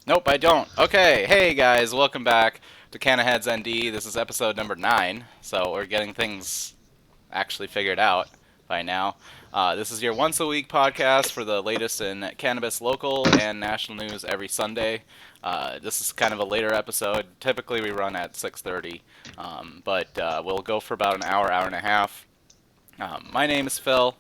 Nope, I don't. Okay, hey guys, welcome back to Canna-Heads ND. This is episode number 9, so we're getting things actually figured out by now. This is your once-a-week podcast for the latest in cannabis local and national news every Sunday. This is kind of a later episode. Typically we run at 6:30, but we'll go for about an hour, hour and a half. My name is Phil.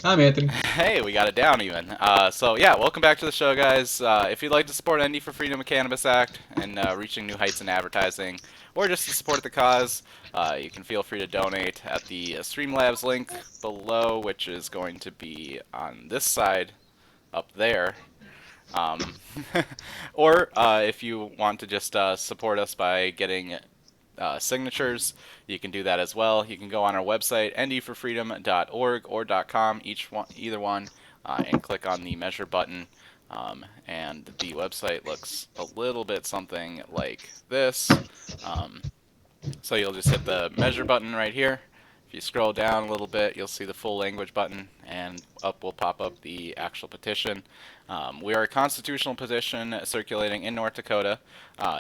I'm Anthony. Hey, we got it down even. So yeah, welcome back to the show, guys. If you'd like to support ND for Freedom of Cannabis Act and reaching new heights in advertising, or just to support the cause, you can feel free to donate at the Streamlabs link below, which is going to be on this side up there. Um, or if you want to just support us by getting signatures, you can do that as well. You can go on our website, ndforfreedom.org or .com, either one, and click on the measure button. And the website looks a little bit something like this. Um, so you'll just hit the measure button right here. If you scroll down a little bit, you'll see the full language button, and up will pop up the actual petition. We are a constitutional petition circulating in North Dakota.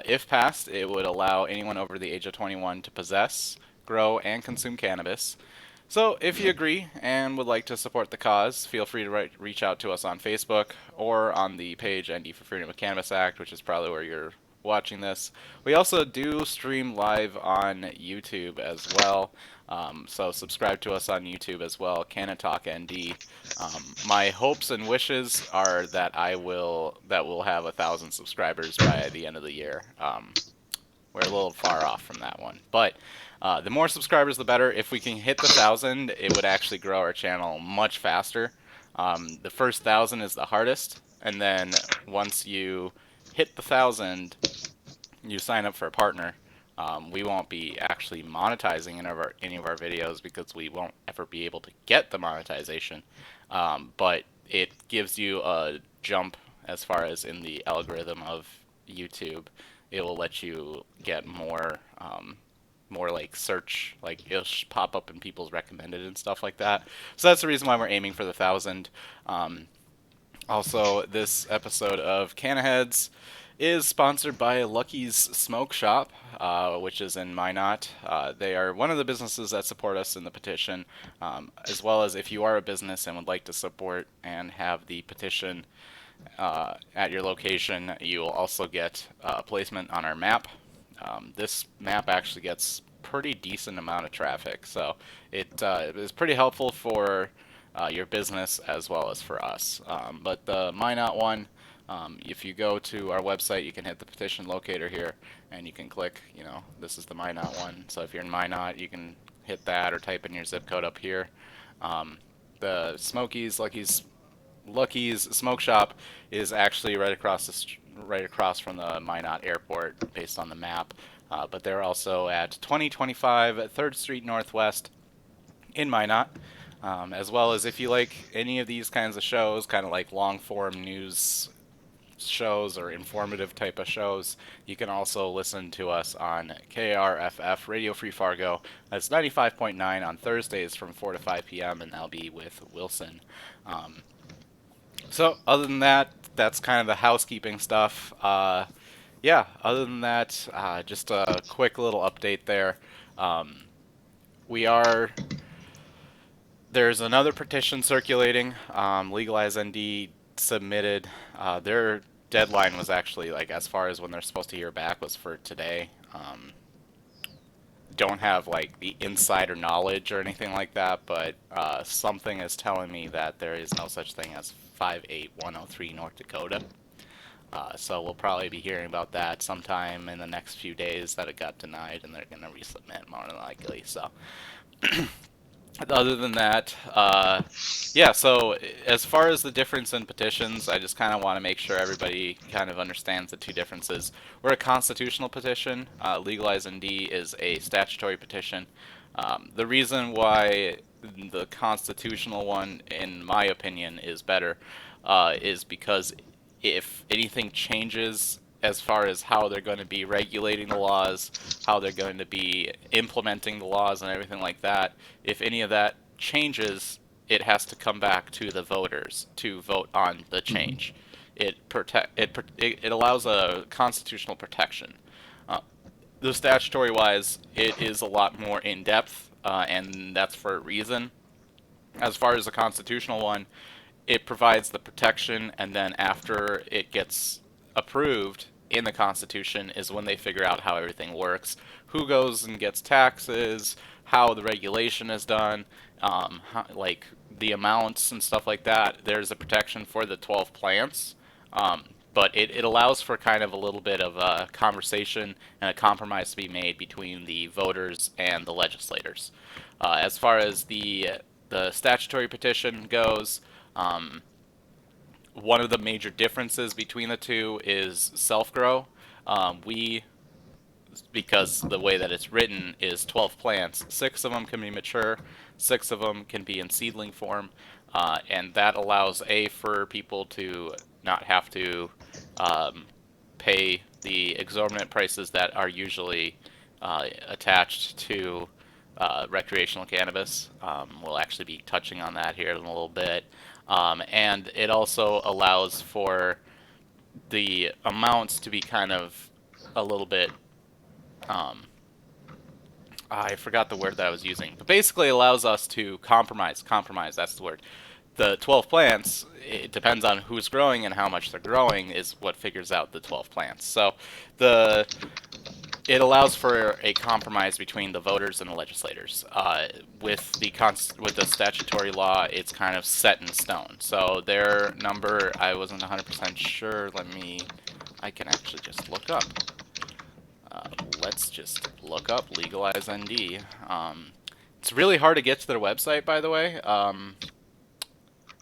If passed, it would allow anyone over the age of 21 to possess, grow, and consume cannabis. So, if you agree and would like to support the cause, feel free to reach out to us on Facebook or on the page ND for Freedom of Cannabis Act, which is probably where you're watching this. We also do stream live on YouTube as well, so subscribe to us on YouTube as well, Canna Talk ND. My hopes and wishes are that we'll have 1,000 subscribers by the end of the year. We're a little far off from that one, but the more subscribers, the better. If we can hit the 1,000, it would actually grow our channel much faster. The first 1,000 is the hardest, and then once you hit the 1,000, you sign up for a partner. We won't be actually monetizing any of our videos because we won't ever be able to get the monetization. But it gives you a jump as far as in the algorithm of YouTube. It will let you get more like search, like it'll pop up in people's recommended and stuff like that. So that's the reason why we're aiming for the 1,000. Also, this episode of Canna-Heads is sponsored by Lucky's Smoke Shop, which is in Minot. They are one of the businesses that support us in the petition, as well as if you are a business and would like to support and have the petition at your location, you will also get a placement on our map. This map actually gets pretty decent amount of traffic, so it is pretty helpful for your business as well as for us. But the Minot one, if you go to our website, you can hit the petition locator here, and you can click, this is the Minot one. So if you're in Minot, you can hit that or type in your zip code up here. The Lucky's Smoke Shop is actually right across from the Minot Airport, based on the map. But they're also at 2025 3rd Street Northwest in Minot. As well as if you like any of these kinds of shows, kind of like long form news shows or informative type of shows, you can also listen to us on KRFF Radio Free Fargo. That's 95.9 on Thursdays from 4 to 5 p.m., and that'll be with Wilson. So other than that, that's kind of the housekeeping stuff. Yeah, other than that, just a quick little update there. We are There's another petition circulating. Legalize ND submitted. Their deadline was actually, like, as far as when they're supposed to hear back, was for today. Don't have like the insider knowledge or anything like that, but something is telling me that there is no such thing as 58103 North Dakota. So we'll probably be hearing about that sometime in the next few days, that it got denied and they're going to resubmit more than likely. So other than that, yeah, so as far as the difference in petitions, I just kind of want to make sure everybody kind of understands the two differences. We're a constitutional petition. Legalize ND is a statutory petition. The reason why the constitutional one, in my opinion, is better is because if anything changes as far as how they're going to be regulating the laws, how they're going to be implementing the laws and everything like that, if any of that changes, it has to come back to the voters to vote on the change. It allows a constitutional protection. The statutory wise, it is a lot more in depth, and that's for a reason. As far as the constitutional one, it provides the protection, and then after it gets approved in the Constitution is when they figure out how everything works, who goes and gets taxes, how the regulation is done, like the amounts and stuff like that. There's a protection for the 12 plants, but it allows for kind of a little bit of a conversation and a compromise to be made between the voters and the legislators. As far as the statutory petition goes, One of the major differences between the two is self-grow. We because the way that it's written is 12 plants. Six of them can be mature, six of them can be in seedling form, and that allows for people to not have to um, pay the exorbitant prices that are usually attached to recreational cannabis. We'll actually be touching on that here in a little bit. And it also allows for the amounts to be kind of a little bit um, I forgot the word that I was using, but basically allows us to compromise. Compromise, that's the word. The 12 plants, it depends on who's growing and how much they're growing, is what figures out the 12 plants. So the it allows for a compromise between the voters and the legislators. With the statutory law, it's kind of set in stone. So their number, I wasn't 100% sure. I can actually just look up. Let's just look up Legalize ND. It's really hard to get to their website, by the way.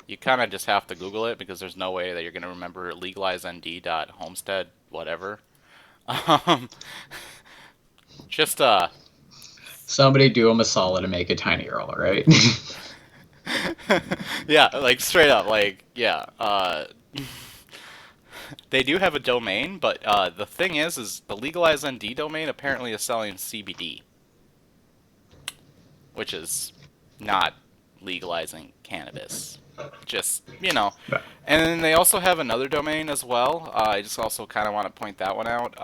You kind of just have to Google it because there's no way that you're going to remember legalizend.homestead whatever. Um, just Somebody do them a solid and make a tiny roll, right? yeah, like straight up, like yeah. They do have a domain, but the thing is the Legalize ND domain apparently is selling CBD, which is not legalizing cannabis. Just, And then they also have another domain as well. I just also kind of want to point that one out.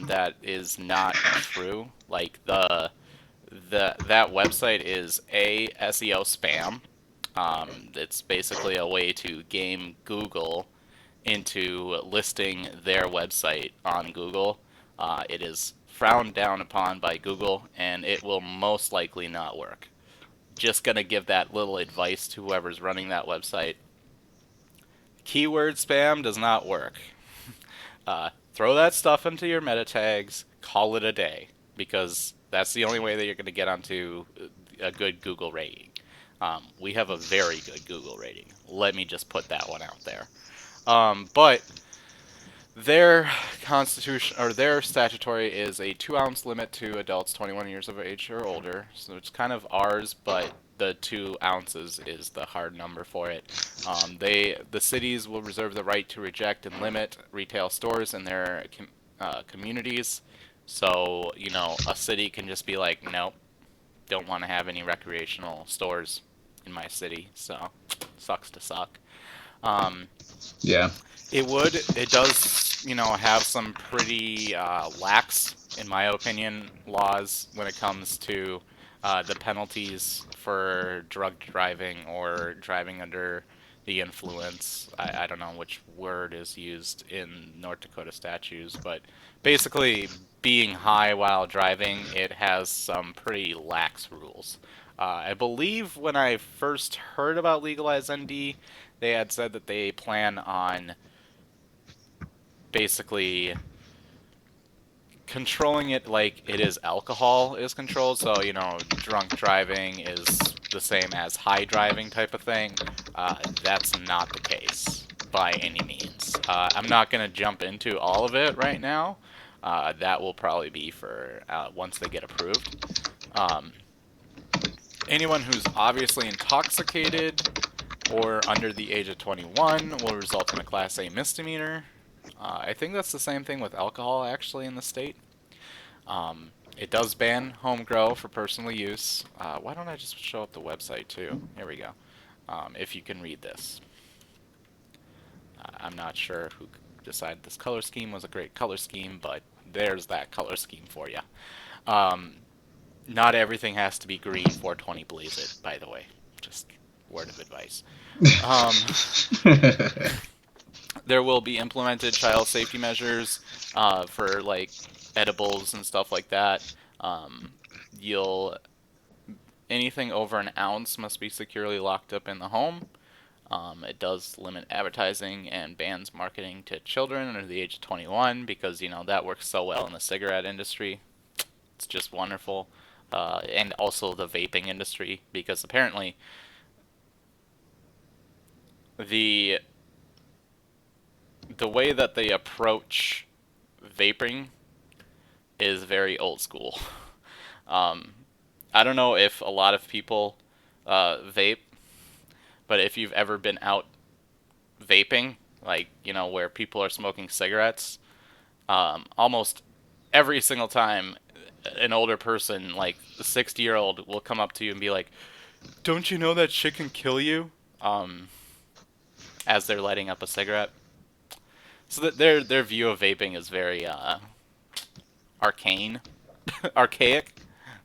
That is not true. Like that website is a SEO spam. It's basically a way to game Google into listing their website on Google. It is frowned down upon by Google, and it will most likely not work. Just gonna give that little advice to whoever's running that website. Keyword spam does not work. Throw that stuff into your meta tags, call it a day, because that's the only way that you're going to get onto a good Google rating. We have a very good Google rating. Let me just put that one out there. But their constitution or their statutory is a 2 ounce limit to adults 21 years of age or older. So it's kind of ours, but the 2 ounces is the hard number for it. The cities will reserve the right to reject and limit retail stores in their communities. So a city can just be like, nope, don't want to have any recreational stores in my city. So sucks to suck. Um, Yeah. it does, have some pretty lax, in my opinion, laws when it comes to the penalties for drug driving or driving under the influence. I don't know which word is used in North Dakota statutes, but basically being high while driving, it has some pretty lax rules. I believe when I first heard about Legalize ND, they had said that they plan on basically controlling it like it is alcohol is controlled. So, drunk driving is the same as high driving type of thing. That's not the case by any means. I'm not going to jump into all of it right now. That will probably be for once they get approved. Um, Anyone who's obviously intoxicated or under the age of 21 will result in a Class A misdemeanor. I think that's the same thing with alcohol, actually, in the state. It does ban home grow for personal use. Why don't I just show up the website, too? Here we go. If you can read this. I'm not sure who decided this color scheme was a great color scheme, but there's that color scheme for you. Um, Not everything has to be green. 420 blaze it, by the way. Just word of advice. Um, there will be implemented child safety measures for like edibles and stuff like that. You'll Anything over an ounce must be securely locked up in the home. It does limit advertising and bans marketing to children under the age of 21 because that works so well in the cigarette industry. It's just wonderful. And also the vaping industry because apparently the the way that they approach vaping is very old school. Um, I don't know if a lot of people vape, but if you've ever been out vaping, like, where people are smoking cigarettes, almost every single time an older person, like a 60-year-old, will come up to you and be like, "Don't you know that shit can kill you?" Um, as they're lighting up a cigarette. So that their view of vaping is very arcane, archaic.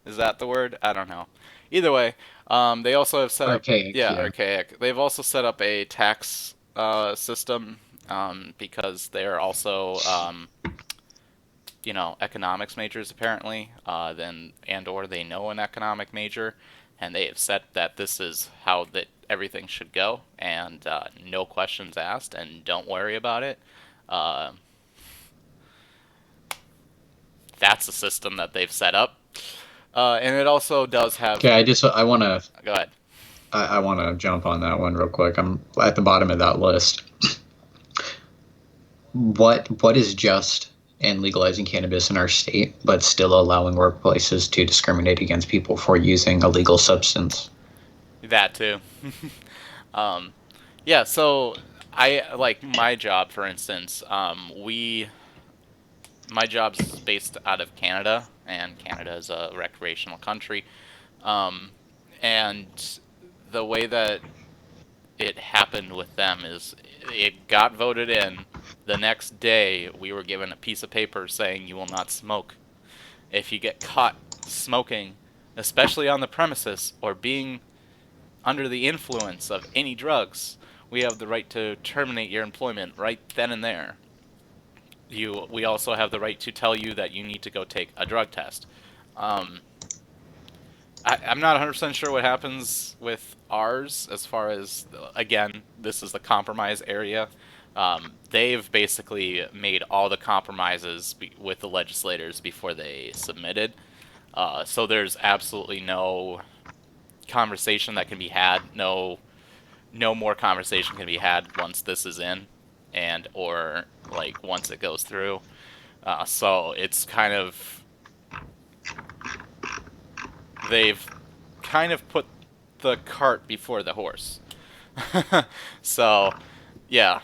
Is that the word? I don't know. Either way, they also have set up, Archaic, yeah, yeah. archaic. They've also set up a tax system because they're also economics majors apparently, then and or they know an economic major, and they have said that this is how that everything should go, and no questions asked, and don't worry about it. Uh, that's a system that they've set up, and it also does have. Okay, I want to Go ahead. I want to jump on that one real quick. I'm at the bottom of that list. What is just in legalizing cannabis in our state, but still allowing workplaces to discriminate against people for using a legal substance? That too. um, yeah. So I like my job, for instance. My job's based out of Canada, and Canada is a recreational country. Um, and the way that it happened with them is it got voted in. The next day, we were given a piece of paper saying you will not smoke. If you get caught smoking, especially on the premises or being under the influence of any drugs, we have the right to terminate your employment right then and there. We also have the right to tell you that you need to go take a drug test. Um, I'm not 100% sure what happens with ours as far as, again, this is the compromise area. They've basically made all the compromises with the legislators before they submitted. So there's absolutely no conversation that can be had. No more conversation can be had once this is in, and or like once it goes through. So it's kind of they've kind of put the cart before the horse. So, yeah,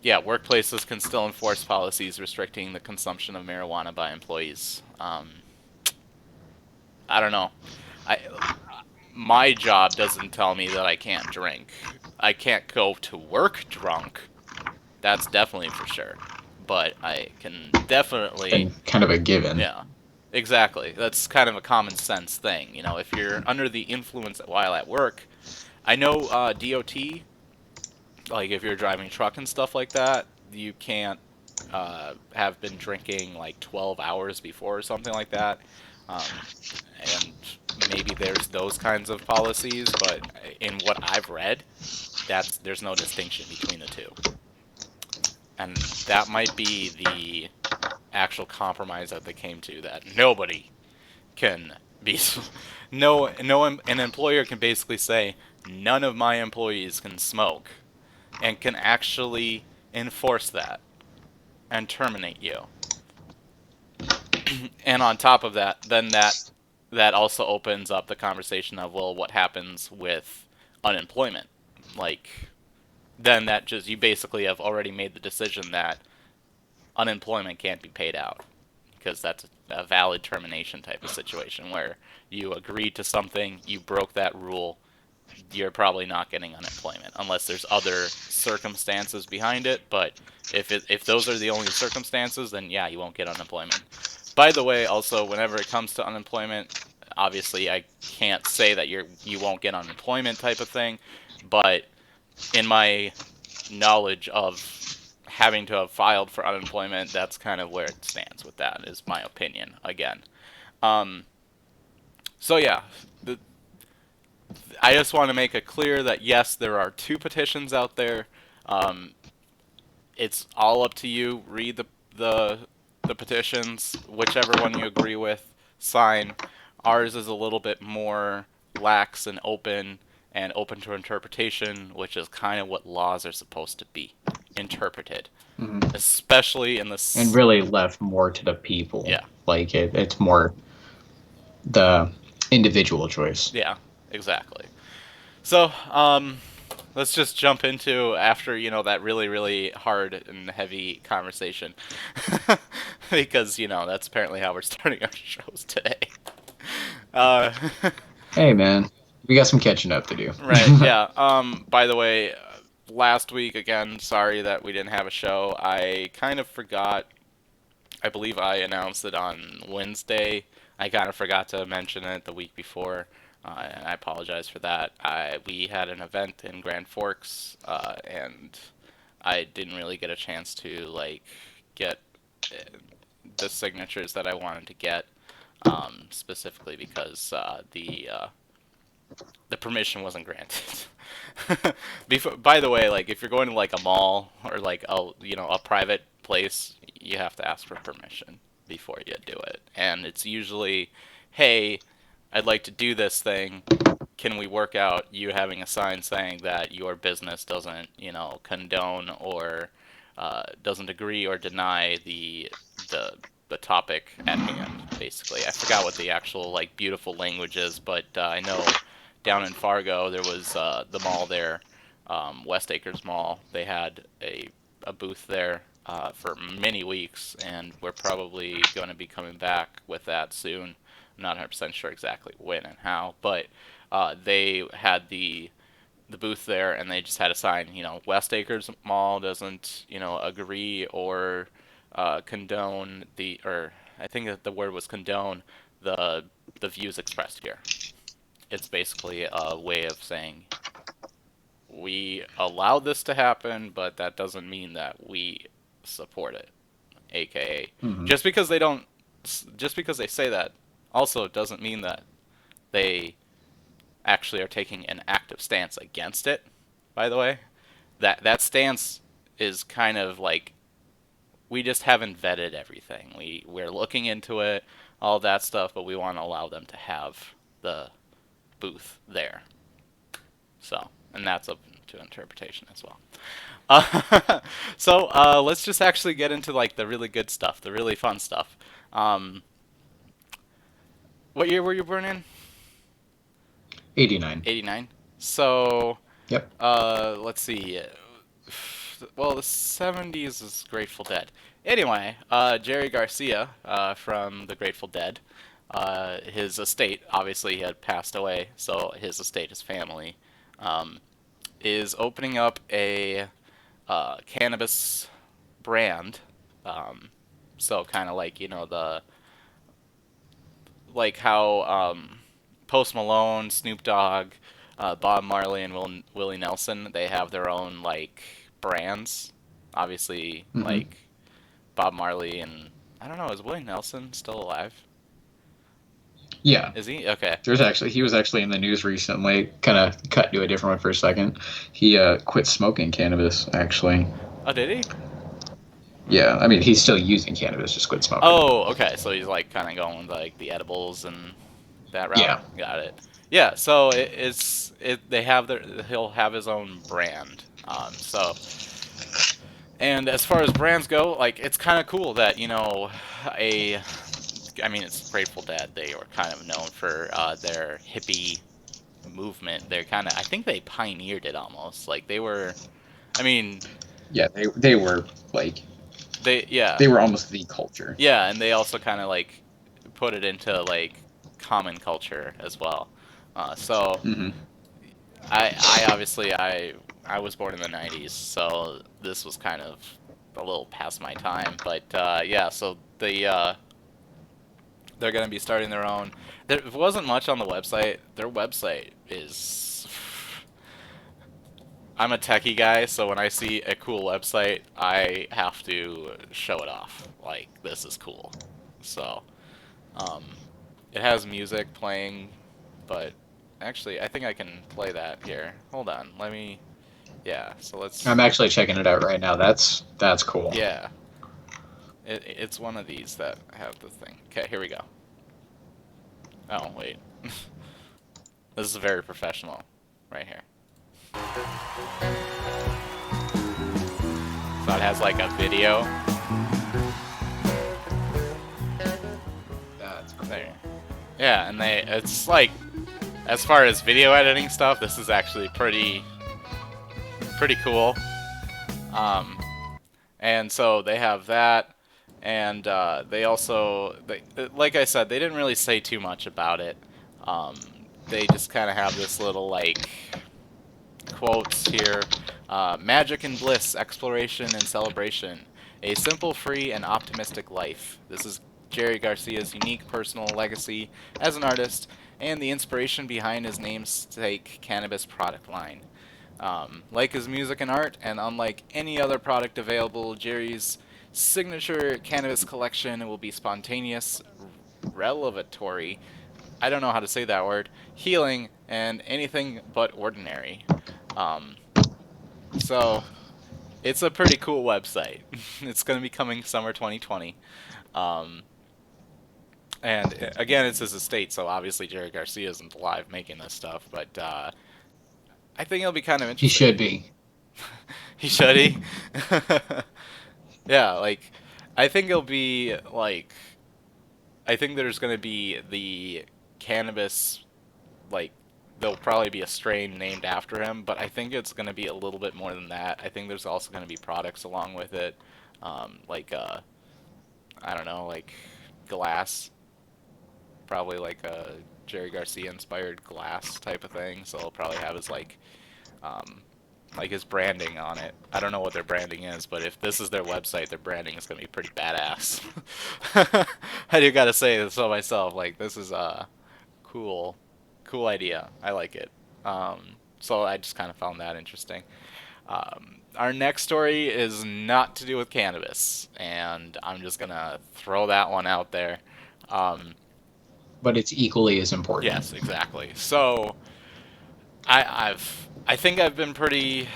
yeah, workplaces can still enforce policies restricting the consumption of marijuana by employees. I don't know. I My job doesn't tell me that I can't drink. I can't go to work drunk. That's definitely for sure. But I can definitely, And kind of a given. yeah, exactly. That's kind of a common sense thing. If you're under the influence while at work, I know DOT, like if you're driving a truck and stuff like that, you can't have been drinking like 12 hours before or something like that. Um, and maybe there's those kinds of policies, but in what I've read, there's no distinction between the two. And that might be the actual compromise that they came to, that nobody can be no an employer can basically say none of my employees can smoke and can actually enforce that and terminate you. And on top of that, then that also opens up the conversation of, well, what happens with unemployment? Like, then that just, you basically have already made the decision that unemployment can't be paid out, because that's a valid termination type of situation where you agreed to something, you broke that rule, you're probably not getting unemployment unless there's other circumstances behind it. But if those are the only circumstances, then yeah, you won't get unemployment. By the way, also, whenever it comes to unemployment, obviously I can't say that you won't get unemployment type of thing, but in my knowledge of having to have filed for unemployment, that's kind of where it stands with that, is my opinion again. Um, so yeah, I just want to make it clear that yes, there are two petitions out there. Um, it's all up to you. Read the petitions, whichever one you agree with, sign. Ours is a little bit more lax and open to interpretation, which is kind of what laws are supposed to be. interpreted, Mhm. especially in And this. really left more to the people. Yeah, Like it's more the individual choice. yeah, exactly. So, let's just jump into after that really really hard and heavy conversation, because that's apparently how we're starting our shows today. Uh, Hey, man, we got some catching up to do. right, yeah. By the way, last week again, sorry that we didn't have a show. I kind of forgot. I believe I announced it on Wednesday. I kind of forgot to mention it the week before, and I apologize for that. We had an event in Grand Forks, and I didn't really get a chance to get uh, the signatures that I wanted to get, specifically because the permission wasn't granted. By the way, if you're going to a mall or a private place, you have to ask for permission before you do it. And it's usually, hey, I'd like to do this thing. Can we work out you having a sign saying that your business doesn't, condone or doesn't agree or deny the the topic at hand, basically. I forgot what the actual beautiful language is, but I know down in Fargo there was the mall there, West Acres Mall. They had a booth there for many weeks, and we're probably going to be coming back with that soon. I'm not 100% sure exactly when and how, but they had the booth there, and they just had a sign, West Acres Mall doesn't, agree or condone or I think that the word was condone the the views expressed here. It's basically a way of saying we allow this to happen, but that doesn't mean that we support it. AKA, Hmm. just because they don't, just because they say that, also doesn't mean that they actually are taking an active stance against it. By the way, that stance is kind of we just haven't vetted everything. We're looking into it, all that stuff, but we want to allow them to have the booth there. So, and that's up to interpretation as well. Let's just actually get into the really good stuff, the really fun stuff. Um, what year were you born in? 89. 89. So, Yep. let's see. Well, the 70s is Grateful Dead. Anyway, Jerry Garcia from the Grateful Dead, his estate obviously had passed away, so his estate, his family, um, is opening up a cannabis brand. Um, so kind of the how Post Malone, Snoop Dogg, Bob Marley, and Willie Nelson, they have their own brands. Obviously, Hmm. Bob Marley and I don't know, is Willie Nelson still alive? Yeah. Is he? Okay. He was actually in the news recently. Kind of cut to a different one for a second. He quit smoking cannabis. Actually, Oh, did he? yeah. I mean, he's still using cannabis, just quit smoking. Oh, okay. So he's kind of going with the edibles and that route. Yeah. Got it. Yeah. So they have he'll have his own brand. And as far as brands go, it's kind of cool that a I mean, it's Grateful Dead. They were kind of known for their hippie movement. They're kind of, I think they pioneered it almost. They were, I mean, Yeah. They were like yeah, they were almost the culture. yeah, and they also kind of put it into common culture as well. So Hmm. I obviously I was born in the '90s, so this was kind of a little past my time. But yeah, so they're going to be starting their own. There wasn't much on the website. Their website is. I'm a techie guy, so when I see a cool website, I have to show it off. This is cool. So, um, it has music playing, but actually, I think I can play that here. Hold on, let me. Yeah, so I'm let's. actually checking it out right now. That's cool. Yeah, it's one of these that have the thing. Okay, here we go. Oh, wait. This is very professional, right here. So it has like a video. That's cool. There. Yeah, and it's like, as far as video editing stuff, this is actually pretty cool. Um, and so they have that, and they also, like I said, they didn't really say too much about it. Um, they just kind of have this little like quotes here. Magic and bliss, exploration and celebration. A simple, free, and optimistic life. This is Jerry Garcia's unique personal legacy as an artist and the inspiration behind his namesake cannabis product line. Like his music and art, and unlike any other product available, Jerry's signature cannabis collection will be spontaneous, revelatory, I don't know how to say that word, healing, and anything but ordinary. Um, so it's a pretty cool website. It's going to be coming summer 2020. Um, and again, it's his estate, so obviously Jerry Garcia isn't alive making this stuff, but I think it'll be kind of He interesting. should be. He should he? Yeah, like I think it'll be like I think there's going to be the cannabis like there'll probably be a strain named after him, but I think it's going to be a little bit more than that. I think there's also going to be products along with it, like I don't know, like glass, probably like a Jerry Garcia inspired glass type of thing. So he'll probably have um, his branding on it. I don't know what their branding is, but if this is their website, their branding is going to be pretty badass. I do got to say so myself. Like this is a cool, cool idea. I like it. So I just kind of found that interesting. Our next story is not to do with cannabis, and I'm just gonna throw that one out there. Um, But it's equally as important. yes, exactly. So I think I've been pretty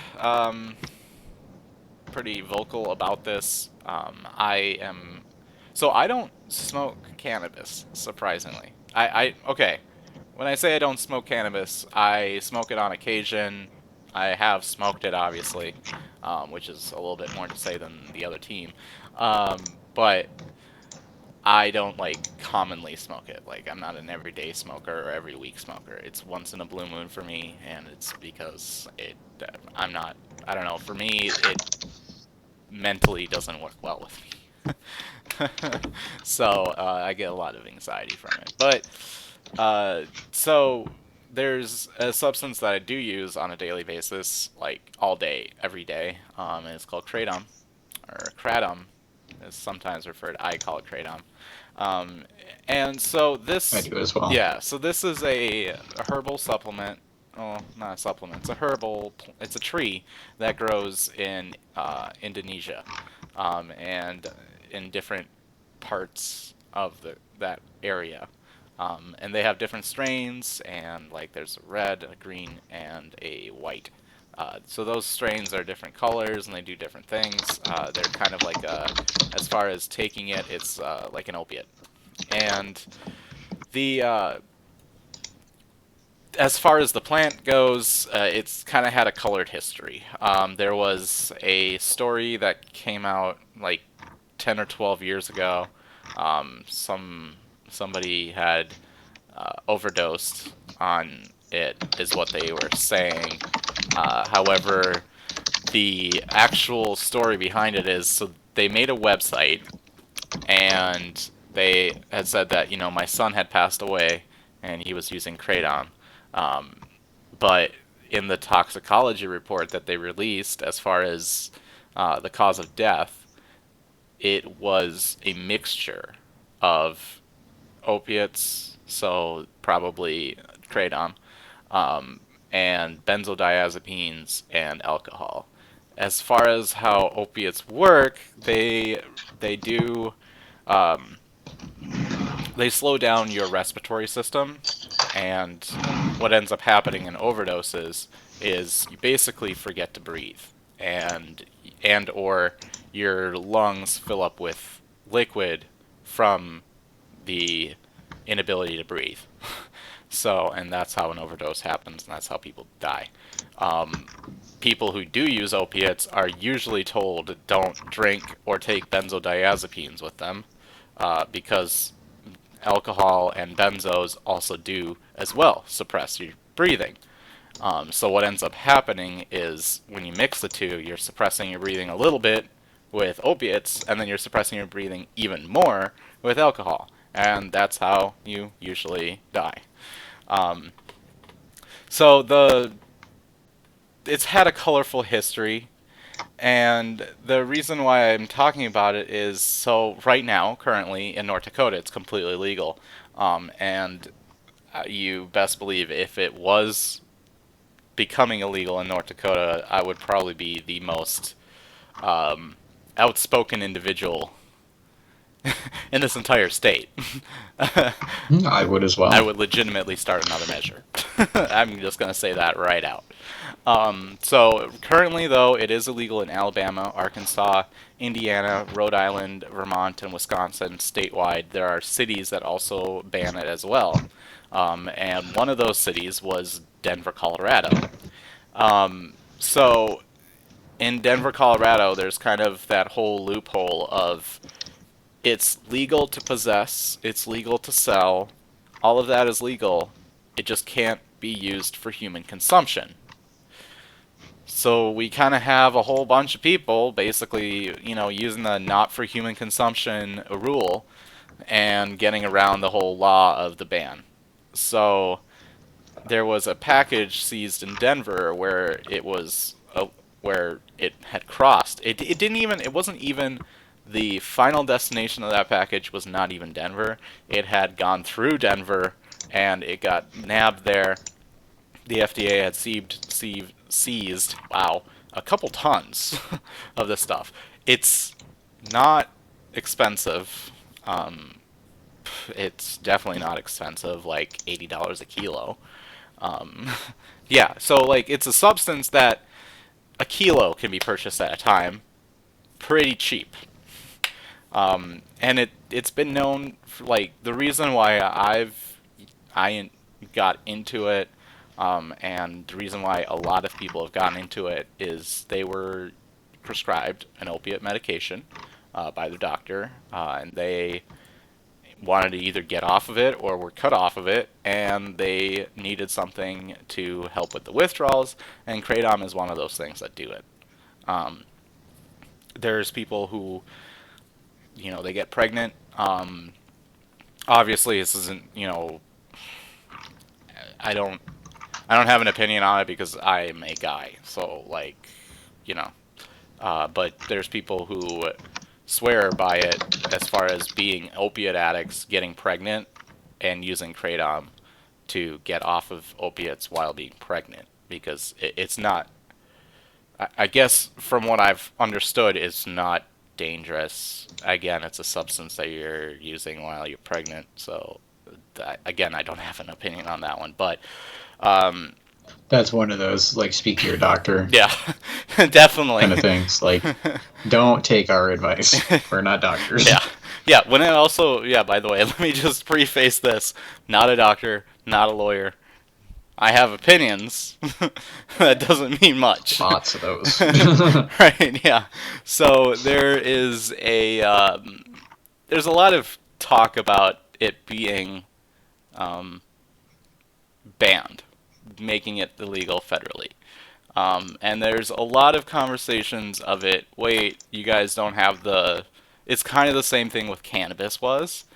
vocal about this. I don't smoke cannabis, surprisingly. Okay. When I say I don't smoke cannabis, I smoke it on occasion. I have smoked it, obviously, which is a little bit more to say than the other team. But I don't like commonly smoke it. Like I'm not an everyday smoker or every week smoker. It's once in a blue moon for me, and it's because I'm not. I don't know. For me, it mentally doesn't work well with me. So I get a lot of anxiety from it. But so there's a substance that I do use on a daily basis, like all day, every day, and it's called kratom, or kratom, is sometimes referred. I call it kratom. Um, and so I this, do as well. yeah, so this is a herbal supplement. Oh, not a supplement. It's a herbal. It's a tree that grows in Indonesia, and in different parts of that area. And they have different strains, and like there's a red, a green, and a white. So those strains are different colors, and they do different things. They're kind of like as far as taking it, it's like an opiate. And the as far as the plant goes, it's kind of had a colored history. There was a story that came out like 10 or 12 years ago. Somebody had overdosed on it, is what they were saying. However, the actual story behind it is so they made a website and they had said that my son had passed away and he was using kratom, um, but in the toxicology report that they released, as far as the cause of death, it was a mixture of opiates, so probably kratom, um, and benzodiazepines and alcohol. As far as how opiates work, they do um, they slow down your respiratory system, and what ends up happening in overdoses is you basically forget to breathe, and or your lungs fill up with liquid from the inability to breathe. So, and that's how an overdose happens, and that's how people die. Um, people who do use opiates are usually told don't drink or take benzodiazepines with them, because alcohol and benzos also do as well suppress your breathing. So what ends up happening is when you mix the two, you're suppressing your breathing a little bit with opiates, and then you're suppressing your breathing even more with alcohol, and that's how you usually die. Um, so it's had a colorful history, and the reason why I'm talking about it is so right now, currently in North Dakota, it's completely legal, and you best believe if it was becoming illegal in North Dakota, I would probably be the most um, outspoken individual in this entire state. I would as I well. would legitimately start another measure. I'm just going to say that right out. So currently, though, it is illegal in Alabama, Arkansas, Indiana, Rhode Island, Vermont, and Wisconsin statewide. There are cities that also ban it as well. And one of those cities was Denver, Colorado. So in Denver, Colorado, there's kind of that whole loophole of it's legal to possess, it's legal to sell, all of that is legal. It just can't be used for human consumption. So we kind of have a whole bunch of people basically, using the not for human consumption rule and getting around the whole law of the ban. So there was a package seized in Denver where where it had crossed. It didn't even it wasn't even the final destination of that package was not even Denver. It had gone through Denver and it got nabbed there. The FDA had seized wow, a couple tons of this stuff. It's not expensive. Um, it's definitely not expensive, like $80 a kilo. Um, yeah, so like it's a substance that a kilo can be purchased at a time, pretty cheap. And it's been known for, like the reason why I got into it, and the reason why a lot of people have gotten into it is they were prescribed an opiate medication by their doctor, and they wanted to either get off of it or were cut off of it, and they needed something to help with the withdrawals, and kratom is one of those things that do it. Um, there's people who, they get pregnant. Obviously, this isn't, I don't, I don't have an opinion on it because I'm a guy. So, like, you know, but there's people who swear by it as far as being opiate addicts, getting pregnant, and using kratom to get off of opiates while being pregnant because it's not. I guess from what I've understood, it's not dangerous. Again, it's a substance that you're using while you're pregnant. So, again, I don't have an opinion on that one. But um, That's one of those like speak to your doctor yeah, definitely. kind of things. Like, don't take our advice. We're not doctors. Yeah. Yeah, when it also, yeah, by the way, let me just preface this. Not a doctor, not a lawyer. I have opinions. That doesn't mean much. Lots of those. Right, yeah. So there's a lot of talk about it being um, banned, making it illegal federally. And there's a lot of conversations of it. Wait, you guys don't have the. It's kind of the same thing with cannabis was.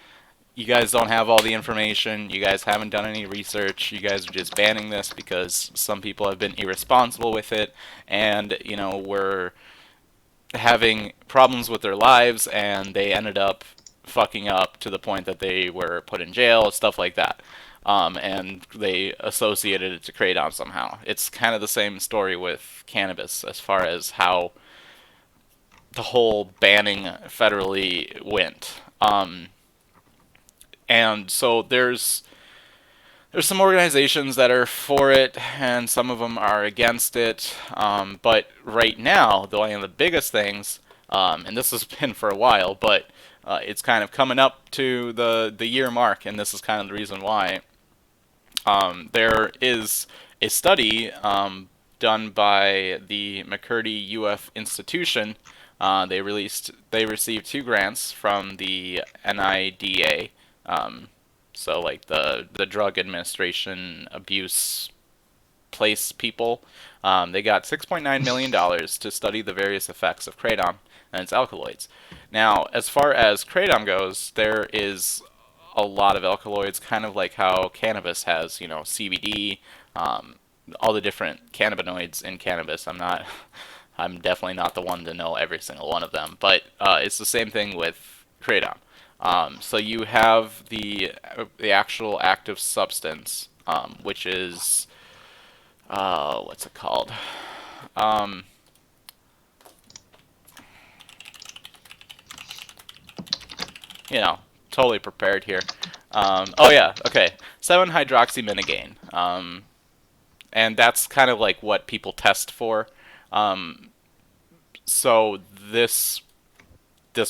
You guys don't have all the information. You guys haven't done any research. You guys are just banning this because some people have been irresponsible with it, and were having problems with their lives, and they ended up fucking up to the point that they were put in jail, stuff like that. And they associated it to kratom somehow. It's kind of the same story with cannabis as far as how the whole banning federally went. And so there's some organizations that are for it, and some of them are against it. But right now, one of the biggest things, and this has been for a while, but it's kind of coming up to the year mark, and this is kind of the reason why. There is a study done by the McCurdy UF Institution. They received two grants from the NIDA, so like the Drug Administration Abuse Place people. They got $6.9 million to study the various effects of kratom and its alkaloids. Now, as far as kratom goes, there is a lot of alkaloids, kind of like how cannabis has, CBD, all the different cannabinoids in cannabis. I'm definitely not the one to know every single one of them, but it's the same thing with kratom. So you have the actual active substance, which is what's it called? Um, you know, totally prepared here. Oh yeah, okay. 7-hydroxyminigaine. And that's kind of like what people test for. Um, so this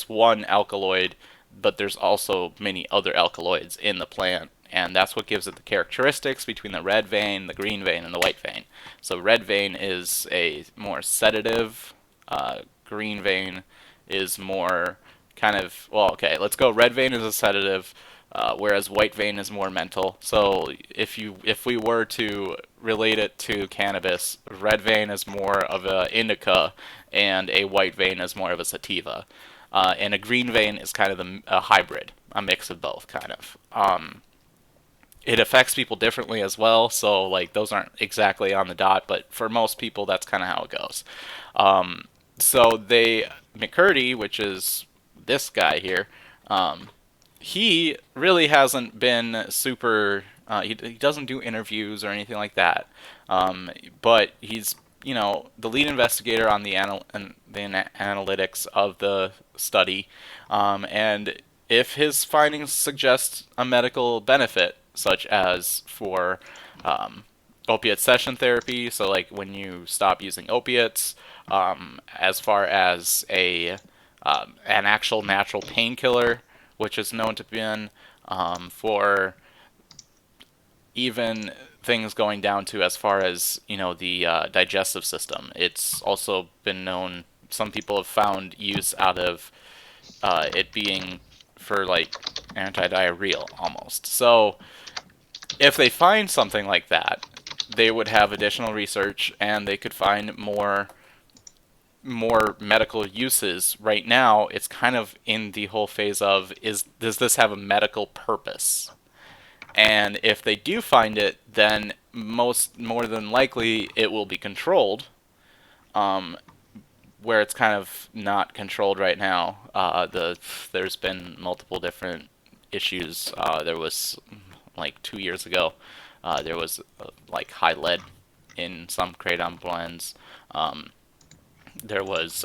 one alkaloid, but there's also many other alkaloids in the plant, and that's what gives it the characteristics between the red vein, the green vein, and the white vein. So red vein is a more sedative, green vein is more kind of, well, okay, let's go. Red vein is a sedative, whereas white vein is more mental. So if we were to relate it to cannabis, red vein is more of a indica, and a white vein is more of a sativa. And a green vein is kind of a hybrid, a mix of both, kind of. It affects people differently as well, so like those aren't exactly on the dot, but for most people, that's kind of how it goes. So McCurdy, which is this guy here, he really hasn't been super. He doesn't do interviews or anything like that. But he's the lead investigator on the analytics of the study, and if his findings suggest a medical benefit, such as for opiate session therapy, so like when you stop using opiates, as far as an actual natural painkiller, which is known to be for even things going down to as far as the digestive system. It's also been known. Some people have found use out of it being for like anti-diarrheal almost. So if they find something like that, they would have additional research and they could find more medical uses. Right now, it's kind of in the whole phase of does this have a medical purpose? And if they do find it, then more than likely it will be controlled. Where it's kind of not controlled right now. There's been multiple different issues. There was like 2 years ago. There was like high lead in some kratom blends. There was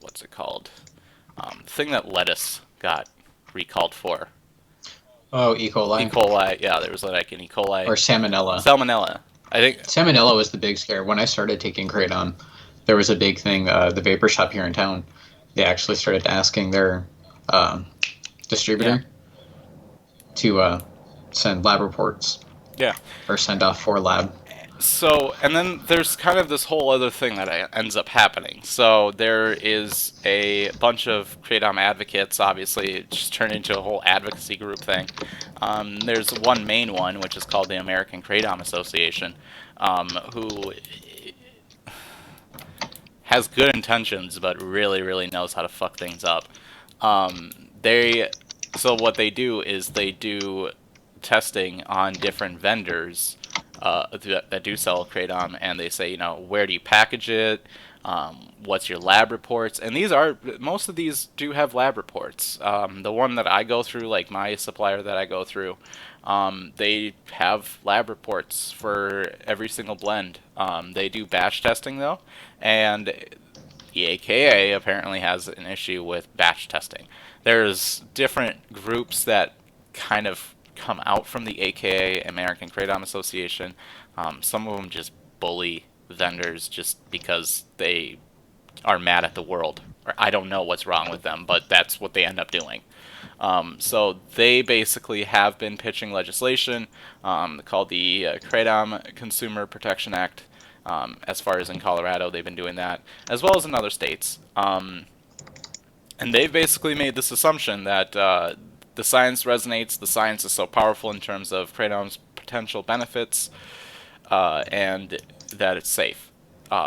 what's it called? The thing that lettuce got recalled for. Oh, E. coli. E. coli, yeah, there was like an E. coli. Or salmonella. Salmonella. I think Salmonella was the big scare. When I started taking kratom, there was a big thing. The vapor shop here in town, they actually started asking their distributor to send lab reports. Yeah. Or send off for lab. So, and then there's kind of this whole other thing that ends up happening. So there is a bunch of kratom advocates. Obviously, it just turned into a whole advocacy group thing. There's one main one, which is called the American Kratom Association, who has good intentions, but really, really knows how to fuck things up. So what they do is they do testing on different vendors that do sell kratom, and they say, where do you package it? What's your lab reports? And most of these do have lab reports. The one that I go through, like my supplier that I go through, they have lab reports for every single blend. They do batch testing though, and the AKA apparently has an issue with batch testing. There's different groups that kind of come out from the AKA, American Kratom Association. Some of them just bully vendors just because they are mad at the world. I don't know what's wrong with them, but that's what they end up doing. So they basically have been pitching legislation called the Kratom Consumer Protection Act, As far as in Colorado, they've been doing that, as well as in other states. And they've basically made this assumption that the science resonates, the science is so powerful in terms of kratom's potential benefits, and that it's safe.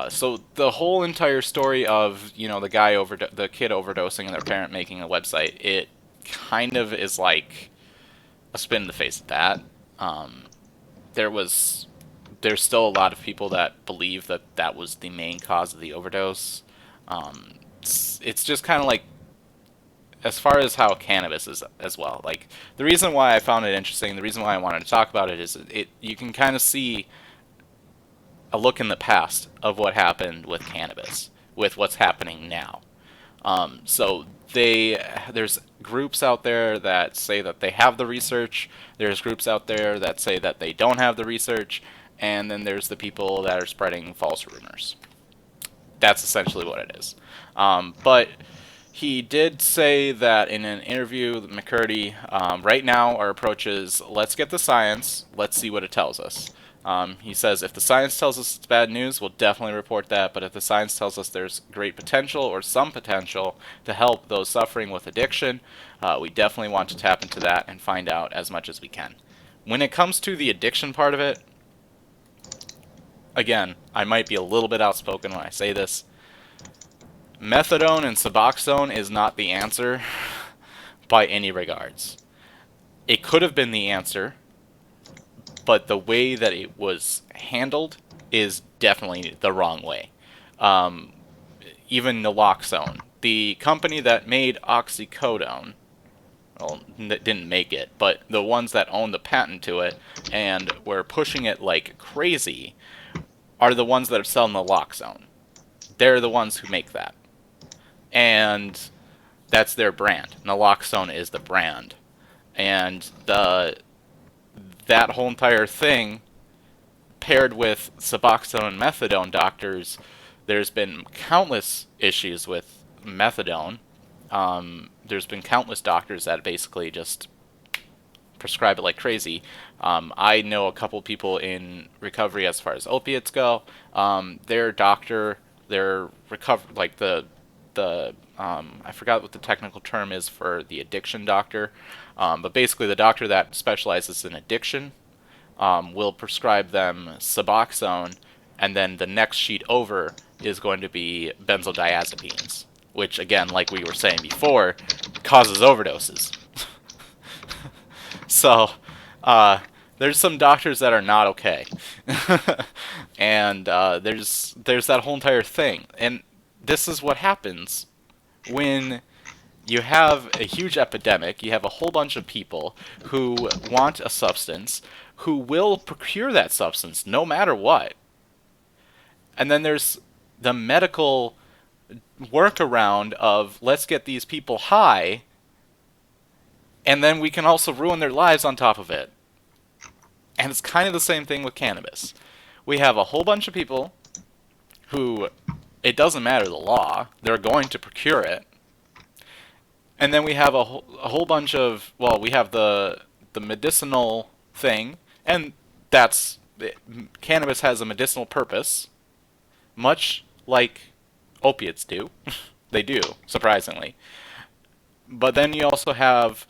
So the whole entire story of the kid overdosing and their parent making a website, it kind of is like a spin in the face of that. Um, there was there's still a lot of people that believe that that was the main cause of the overdose. It's just kind of like, as far as how cannabis is as well. Like, the reason why I found it interesting, the reason why I wanted to talk about it is you can kind of see a look in the past of what happened with cannabis, with what's happening now. So there's groups out there that say that they have the research. There's groups out there that say that they don't have the research, and then there's the people that are spreading false rumors. That's essentially what it is. But he did say that in an interview with McCurdy, right now our approach is, let's get the science, let's see what it tells us. He says, if the science tells us it's bad news, we'll definitely report that, but if the science tells us there's great potential or some potential to help those suffering with addiction, we definitely want to tap into that and find out as much as we can. When it comes to the addiction part of it, again, I might be a little bit outspoken when I say this. Methadone and Suboxone is not the answer by any regards. It could have been the answer, but the way that it was handled is definitely the wrong way. Even naloxone, the company that made oxycodone, well, didn't make it, but the ones that own the patent to it and were pushing it like crazy are the ones that are selling naloxone. They're the ones who make that. And that's their brand. Naloxone is the brand. And that whole entire thing, paired with Suboxone and Methadone doctors, there's been countless issues with Methadone. There's been countless doctors that basically just prescribe it like crazy. I know a couple people in recovery as far as opiates go. Their doctor, their like the I forgot what the technical term is for the addiction doctor, but basically the doctor that specializes in addiction will prescribe them Suboxone, and then the next sheet over is going to be benzodiazepines, which, again, like we were saying before, causes overdoses. So, there's some doctors that are not okay, and there's that whole entire thing, and this is what happens when you have a huge epidemic. You have a whole bunch of people who want a substance, who will procure that substance no matter what, and then there's the medical workaround of, let's get these people high, and then we can also ruin their lives on top of it. And it's kind of the same thing with cannabis. We have a whole bunch of people who, it doesn't matter the law, they're going to procure it. And then we have a whole bunch of, well, we have the medicinal thing, and cannabis has a medicinal purpose, much like opiates do. They do, surprisingly. But then you also have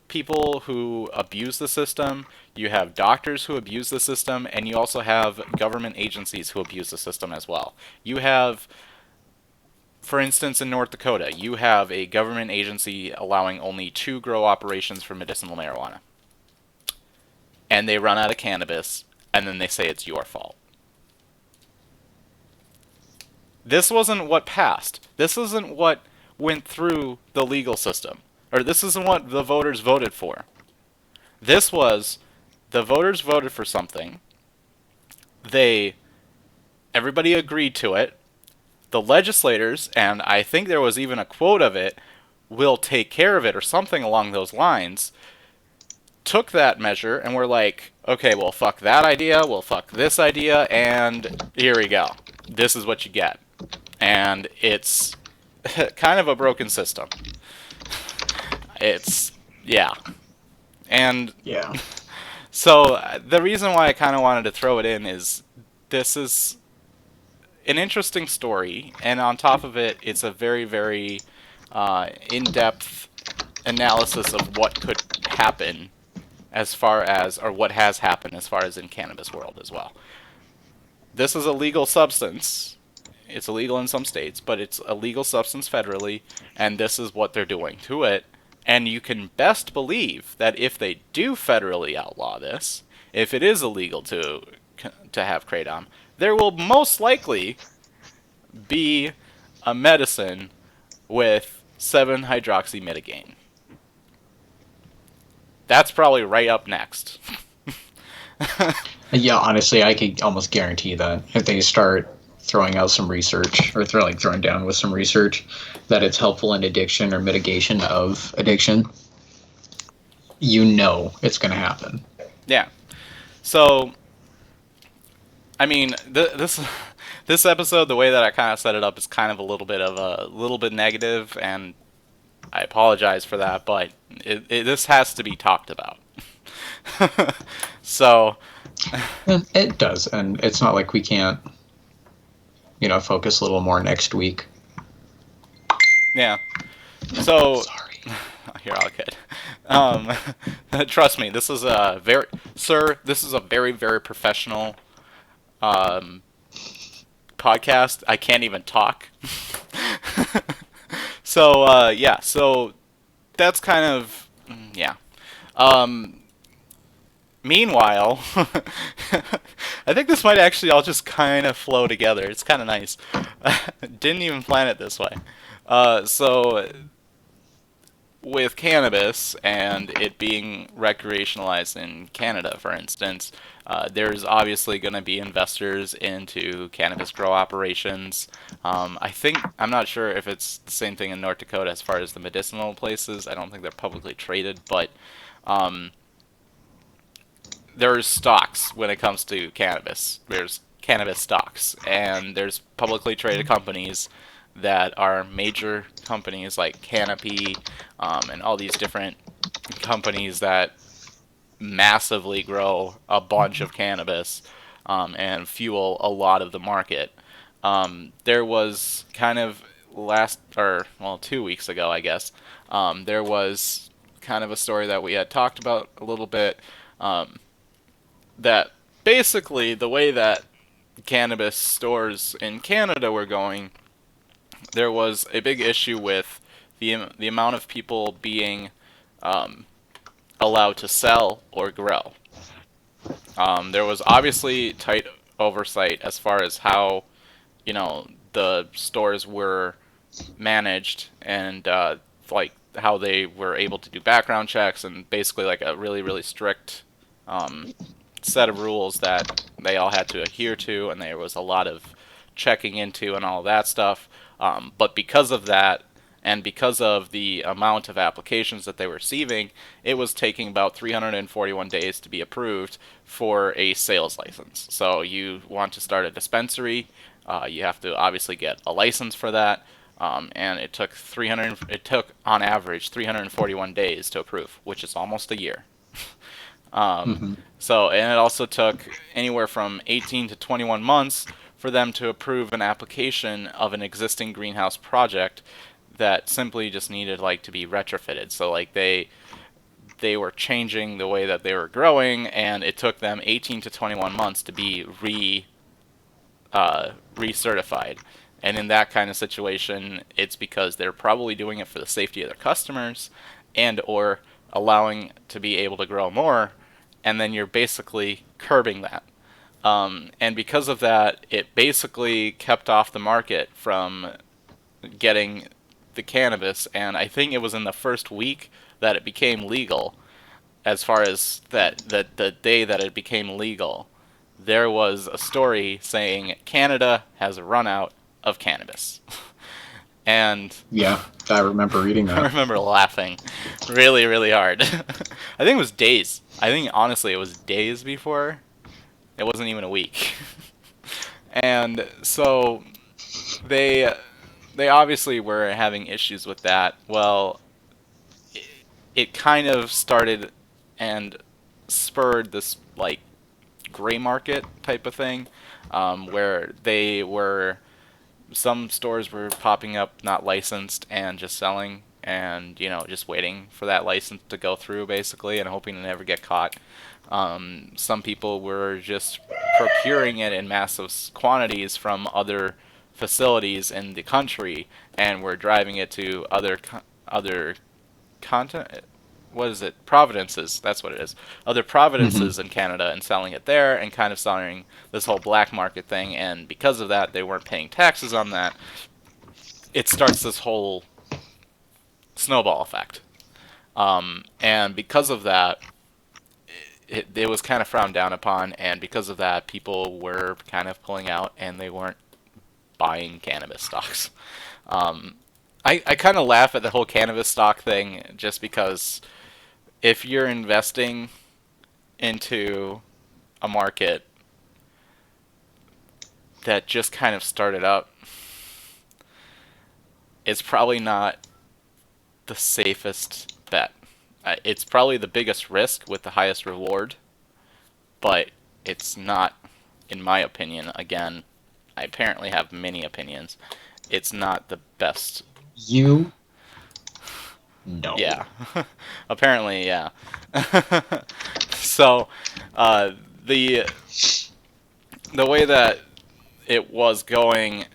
people who abuse the system, you have doctors who abuse the system, and you also have government agencies who abuse the system as well. You have, for instance, in North Dakota, you have a government agency allowing only 2 grow operations for medicinal marijuana. And they run out of cannabis, and then they say it's your fault. This wasn't what passed. This isn't what went through the legal system. Or this isn't what the voters voted for. This was, the voters voted for something. Everybody agreed to it. The legislators, and I think there was even a quote of it, will take care of it, or something along those lines, took that measure and were like, okay, well, fuck that idea, well, fuck this idea, and here we go. This is what you get. And it's kind of a broken system. Yeah. And Yeah. so the reason why I kind of wanted to throw it in is, this is an interesting story, and on top of it, it's a very, very in-depth analysis of what could happen as far as, or what has happened as far as in cannabis world as well. This is a legal substance. It's illegal in some states, but it's a legal substance federally, and this is what they're doing to it. And you can best believe that if they do federally outlaw this, if it is illegal to have kratom, there will most likely be a medicine with 7-hydroxymidogane. That's probably right up next. Yeah, honestly, I could almost guarantee that if they start throwing out some research or throwing down with some research that it's helpful in addiction or mitigation of addiction, you know it's going to happen. Yeah. So, I mean, this episode, the way that I kind of set it up, is kind of a little bit negative, and I apologize for that, but this has to be talked about. So, And it does, and it's not like we can't, focus a little more next week. yeah. So, Sorry. you're all good. Trust me, this is this is a very, very professional podcast. I can't even talk. So, yeah, so that's kind of, yeah. Meanwhile, I think this might actually all just kind of flow together. It's kind of nice. Didn't even plan it this way. So, with cannabis and it being recreationalized in Canada, for instance, there's obviously going to be investors into cannabis grow operations. I'm not sure if it's the same thing in North Dakota as far as the medicinal places. I don't think they're publicly traded, but there's stocks when it comes to cannabis. There's cannabis stocks, and there's publicly traded companies that are major companies like Canopy, and all these different companies that massively grow a bunch of cannabis, and fuel a lot of the market. There was kind of 2 weeks ago, I guess, there was kind of a story that we had talked about a little bit, that basically the way that cannabis stores in Canada were going, there was a big issue with the amount of people being allowed to sell or grow. There was obviously tight oversight as far as how, the stores were managed, and like how they were able to do background checks, and basically like a really, really strict set of rules that they all had to adhere to, and there was a lot of checking into and all of that stuff. But because of that, and because of the amount of applications that they were receiving, it was taking about 341 days to be approved for a sales license. So you want to start a dispensary, you have to obviously get a license for that, and it took on average 341 days to approve, which is almost a year. So, and it also took anywhere from 18 to 21 months for them to approve an application of an existing greenhouse project that simply just needed to be retrofitted. So they were changing the way that they were growing, and it took them 18 to 21 months to be recertified. And in that kind of situation, it's because they're probably doing it for the safety of their customers, and or allowing to be able to grow more, and then you're basically curbing that. And because of that, it basically kept off the market from getting the cannabis, and I think it was in the first week that it became legal. As far as the day that it became legal, there was a story saying Canada has run out of cannabis. And yeah, I remember reading that. I remember laughing really, really hard. I think it was days. I think honestly it was days before. It wasn't even a week. And so they obviously were having issues with that. Well, it kind of started and spurred this gray market type of thing, where they were some stores were popping up not licensed and just selling and just waiting for that license to go through basically and hoping to never get caught. Some people were just procuring it in massive quantities from other facilities in the country and were driving it to other continent. What is it? Providences. That's what it is. Other Hmm. providences in Canada and selling it there and kind of selling this whole black market thing. And because of that, they weren't paying taxes on that. It starts this whole snowball effect. And because of that, it was kind of frowned down upon. And because of that, people were kind of pulling out and they weren't buying cannabis stocks. Um, I kind of laugh at the whole cannabis stock thing just because if you're investing into a market that just kind of started up, it's probably not the safest bet. It's probably the biggest risk with the highest reward, but it's not, in my opinion, again, I apparently have many opinions, it's not the best. You know. Yeah. Apparently, yeah. So, uh, the the way that it was going,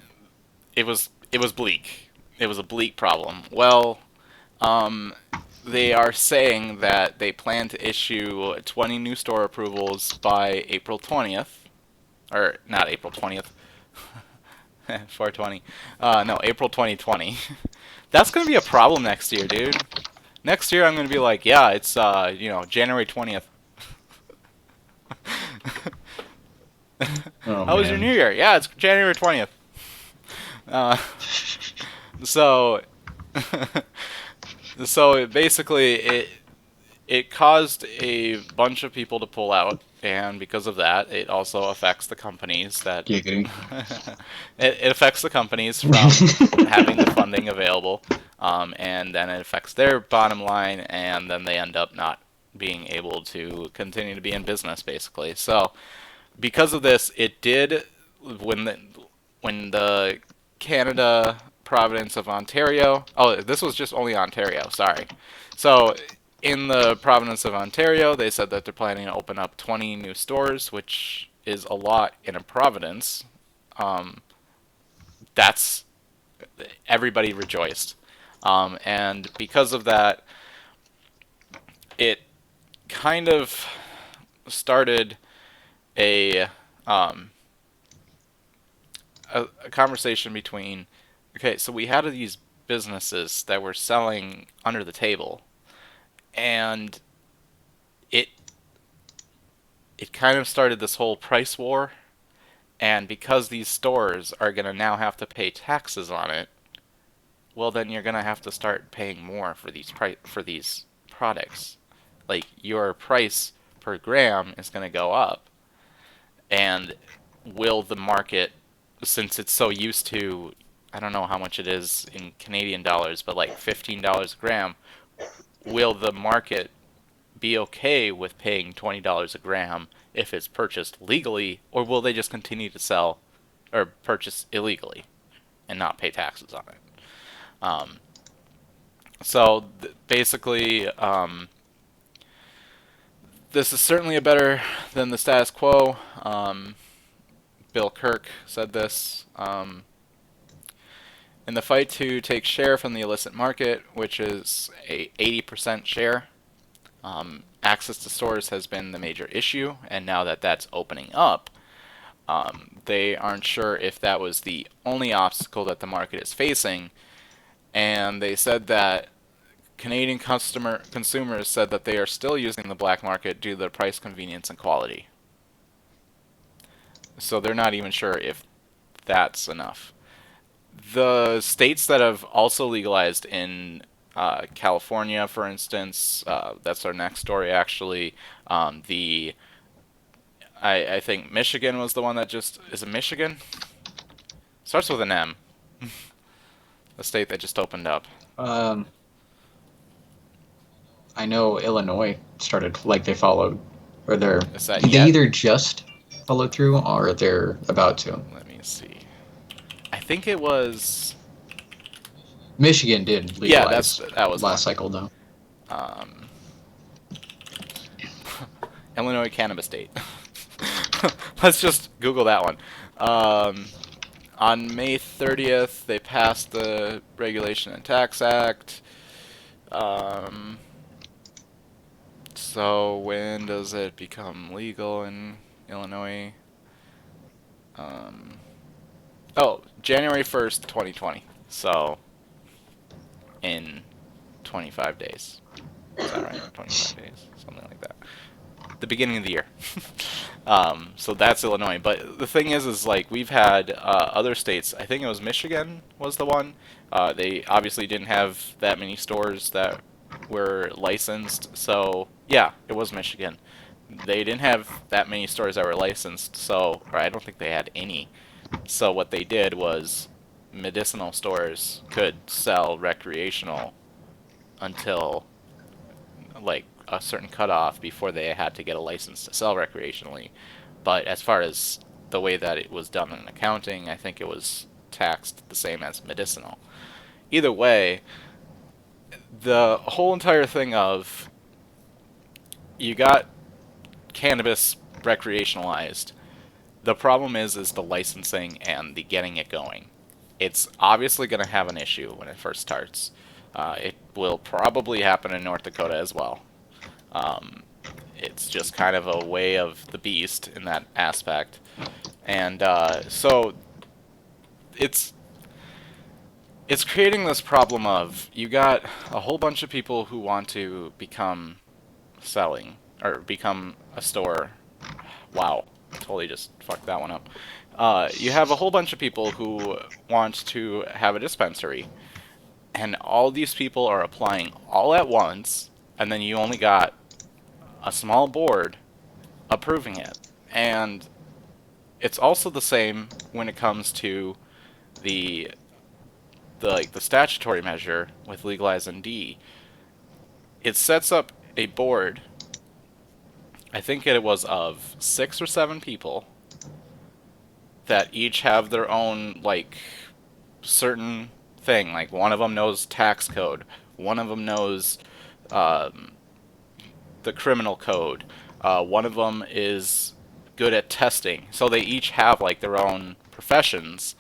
it was bleak. It was a bleak problem. Well, um, they are saying that they plan to issue 20 new store approvals by April 20th, or not April 20th, 420. No, April 2020. That's gonna be a problem next year, dude. Next year I'm gonna be like, yeah, it's January 20th. Oh How was your man. New Year? Yeah, it's January 20th. Uh, so so basically it caused a bunch of people to pull out, and because of that, it also affects the companies that Giggity. it affects the companies from having the funding available, and then it affects their bottom line, and then they end up not being able to continue to be in business, basically. So because of this, it did when the Canada province of Ontario. Oh, this was just only Ontario. Sorry. So in the province of Ontario, they said that they're planning to open up 20 new stores, which is a lot in a province. Um, that's everybody rejoiced, and because of that, it kind of started a um, a conversation between, okay, so we had these businesses that were selling under the table, and it it kind of started this whole price war. And because these stores are going to now have to pay taxes on it, well, then you're going to have to start paying more for these products. Like your price per gram is going to go up, and will the market, since it's so used to, I don't know how much it is in Canadian dollars, but like $15 a gram, will the market be okay with paying $20 a gram if it's purchased legally, or will they just continue to sell or purchase illegally and not pay taxes on it? Um, so basically, this is certainly a better than the status quo. Bill Kirk said this. In the fight to take share from the illicit market, which is a 80% share, access to stores has been the major issue, and now that that's opening up, they aren't sure if that was the only obstacle that the market is facing. And they said that Canadian consumers said that they are still using the black market due to the price, convenience, and quality. So they're not even sure if that's enough. The states that have also legalized in California, for instance, that's our next story actually. The I think Michigan was the one that just is it Michigan? Starts with an M. The state that just opened up. um, I know Illinois started like they followed, or they're Is that they yet? either just followed through or they're about to. Let me see. I think it was. Michigan did Yeah, legalize that was the last one. cycle though. Um, Illinois Cannabis State. Let's just Google that one. Um, on May 30th, they passed the Regulation and Tax Act. Um, so when does it become legal in Illinois? Um, oh, January 1st, 2020. So in 25 days. Is that right? 25 days, something like that. The beginning of the year. So that's Illinois. But the thing is like we've had other states. I think it was Michigan was the one. They obviously didn't have that many stores that were licensed. So yeah, it was Michigan. They didn't have that many stores that were licensed. So, or I don't think they had any. So what they did was medicinal stores could sell recreational until like a certain cutoff before they had to get a license to sell recreationally. But as far as the way that it was done in accounting, I think it was taxed the same as medicinal. Either way, the whole entire thing of you got cannabis recreationalized. The problem is the licensing and the getting it going. It's obviously going to have an issue when it first starts. It will probably happen in North Dakota as well. Um, it's just kind of a way of the beast in that aspect. And so it's it's creating this problem of you got a whole bunch of people who want to become selling or become a store. Wow, totally just fucked that one up. You have a whole bunch of people who want to have a dispensary, and all these people are applying all at once, and then you only got a small board approving it. And it's also the same when it comes to the the statutory measure with legalize ND. It sets up a board. I think it was of 6 or 7 people that each have their own like certain thing. Like one of them knows tax code, one of them knows um, the criminal code, one of them is good at testing. So they each have like their own professions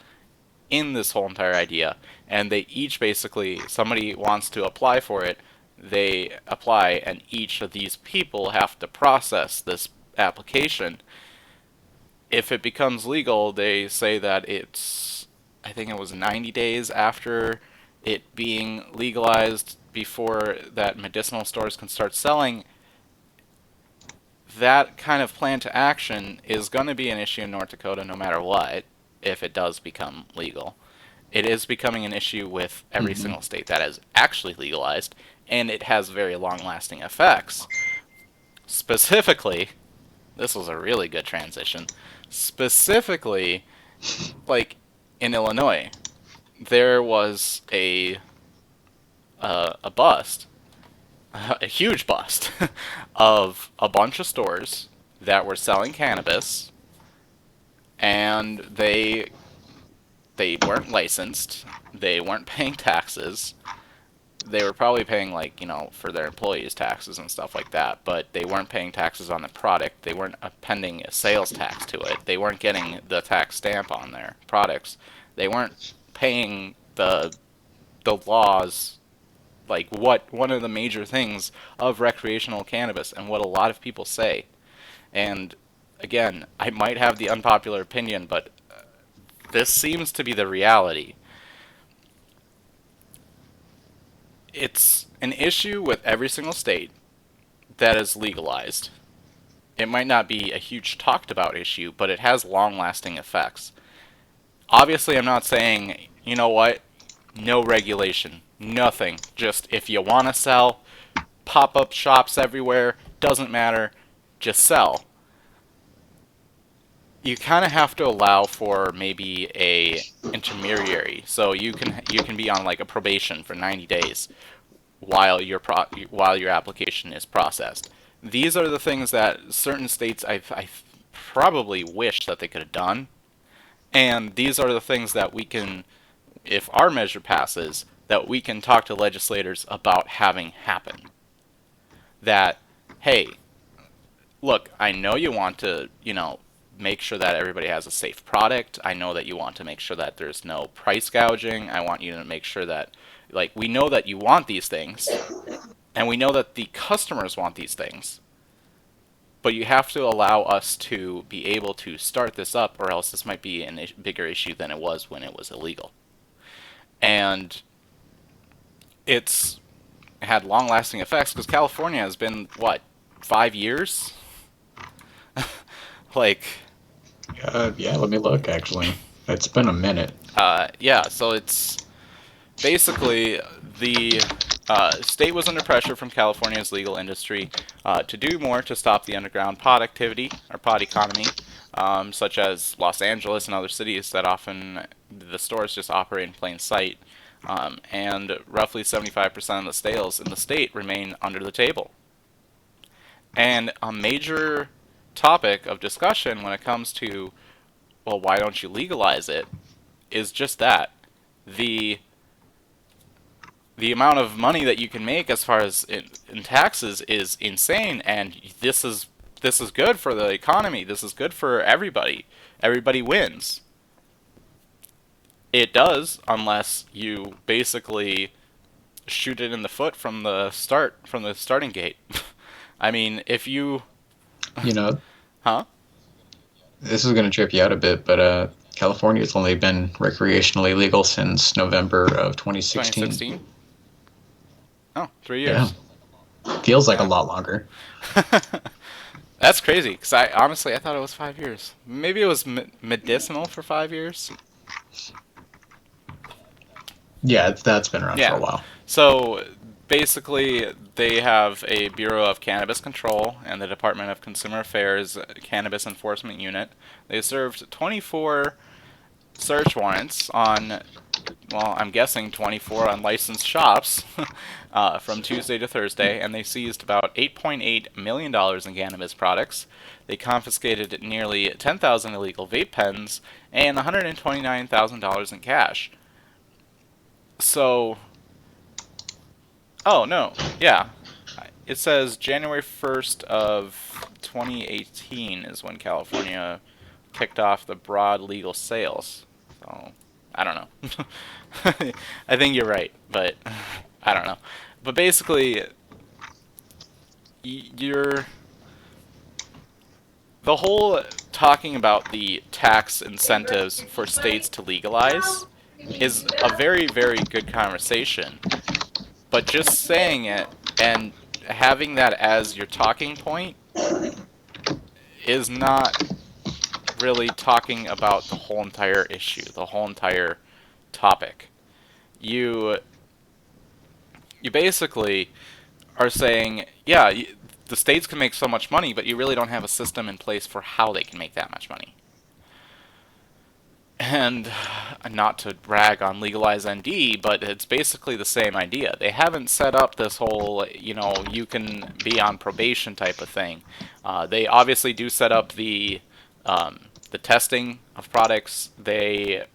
in this whole entire idea, and they each basically somebody wants to apply for it, they apply, and each of these people have to process this application. If it becomes legal, they say that it's, I think it was 90 days after it being legalized before that medicinal stores can start selling. That kind of plan to action is going to be an issue in North Dakota no matter what, if it does become legal. It is becoming an issue with every Mm-hmm. single state that is actually legalized, and it has very long-lasting effects. Specifically, this was a really good transition. Specifically, like in Illinois, there was a bust, a huge bust, of a bunch of stores that were selling cannabis, and they weren't licensed, they weren't paying taxes. They were probably paying like for their employees taxes and stuff like that, but they weren't paying taxes on the product. They weren't appending a sales tax to it. They weren't getting the tax stamp on their products. They weren't paying the laws, like what one of the major things of recreational cannabis and what a lot of people say. And again, I might have the unpopular opinion, but this seems to be the reality. It's an issue with every single state that is legalized. It might not be a huge talked about issue, but it has long lasting effects. Obviously, I'm not saying, you know what, no regulation, nothing. Just if you want to sell, pop up shops everywhere, doesn't matter, just sell. You kind of have to allow for maybe a intermediary, so you can be on like a probation for 90 days while your application is processed. these are the things that certain states I probably wish that they could have done. And these are the things that we can, if our measure passes, that we can talk to legislators about having happen. That, hey, look, I know you want to, make sure that everybody has a safe product. I know that you want to make sure that there's no price gouging. I want you to make sure that, like, we know that you want these things, and we know that the customers want these things. But you have to allow us to be able to start this up, or else this might be a bigger issue than it was when it was illegal. And it's had long-lasting effects because California has been, what, 5 years? Like, Yeah, let me look, actually. It's been a minute. yeah, so it's basically the state was under pressure from California's legal industry to do more to stop the underground pot activity or pot economy, such as Los Angeles and other cities that often the stores just operate in plain sight. And roughly 75% of the sales in the state remain under the table. And a major topic of discussion when it comes to, well, why don't you legalize it, is just that. The the amount of money that you can make as far as in taxes is insane, and this is good for the economy. This is good for everybody. Everybody wins. It does, unless you basically shoot it in the foot from the starting gate. I mean, if you, You know, huh? this is going to trip you out a bit, but California's only been recreationally legal since November of 2016. 2016? Oh, 3 Yeah, years. feels like a Yeah. lot longer. That's crazy, because I honestly I thought it was 5 years. Maybe it was medicinal for 5 years. Yeah, that's been around for Yeah. a while. So basically, they have a Bureau of Cannabis Control and the Department of Consumer Affairs Cannabis Enforcement Unit. They served 24 search warrants on, well, I'm guessing 24 unlicensed shops from Tuesday to Thursday, and they seized about $8.8 million in cannabis products. They confiscated nearly 10,000 illegal vape pens and $129,000 in cash. So, oh no, yeah. It says January 1st of 2018 is when California kicked off the broad legal sales. So, I don't know. I think you're right, but I don't know. But basically, you're the whole talking about the tax incentives for states to legalize is a very, very good conversation. But just saying it and having that as your talking point is not really talking about the whole entire issue, the whole entire topic. You you basically are saying, yeah, the states can make so much money, but you really don't have a system in place for how they can make that much money. And not to brag on Legalize ND, but it's basically the same idea. They haven't set up this whole, you can be on probation type of thing. They obviously do set up the testing of products. I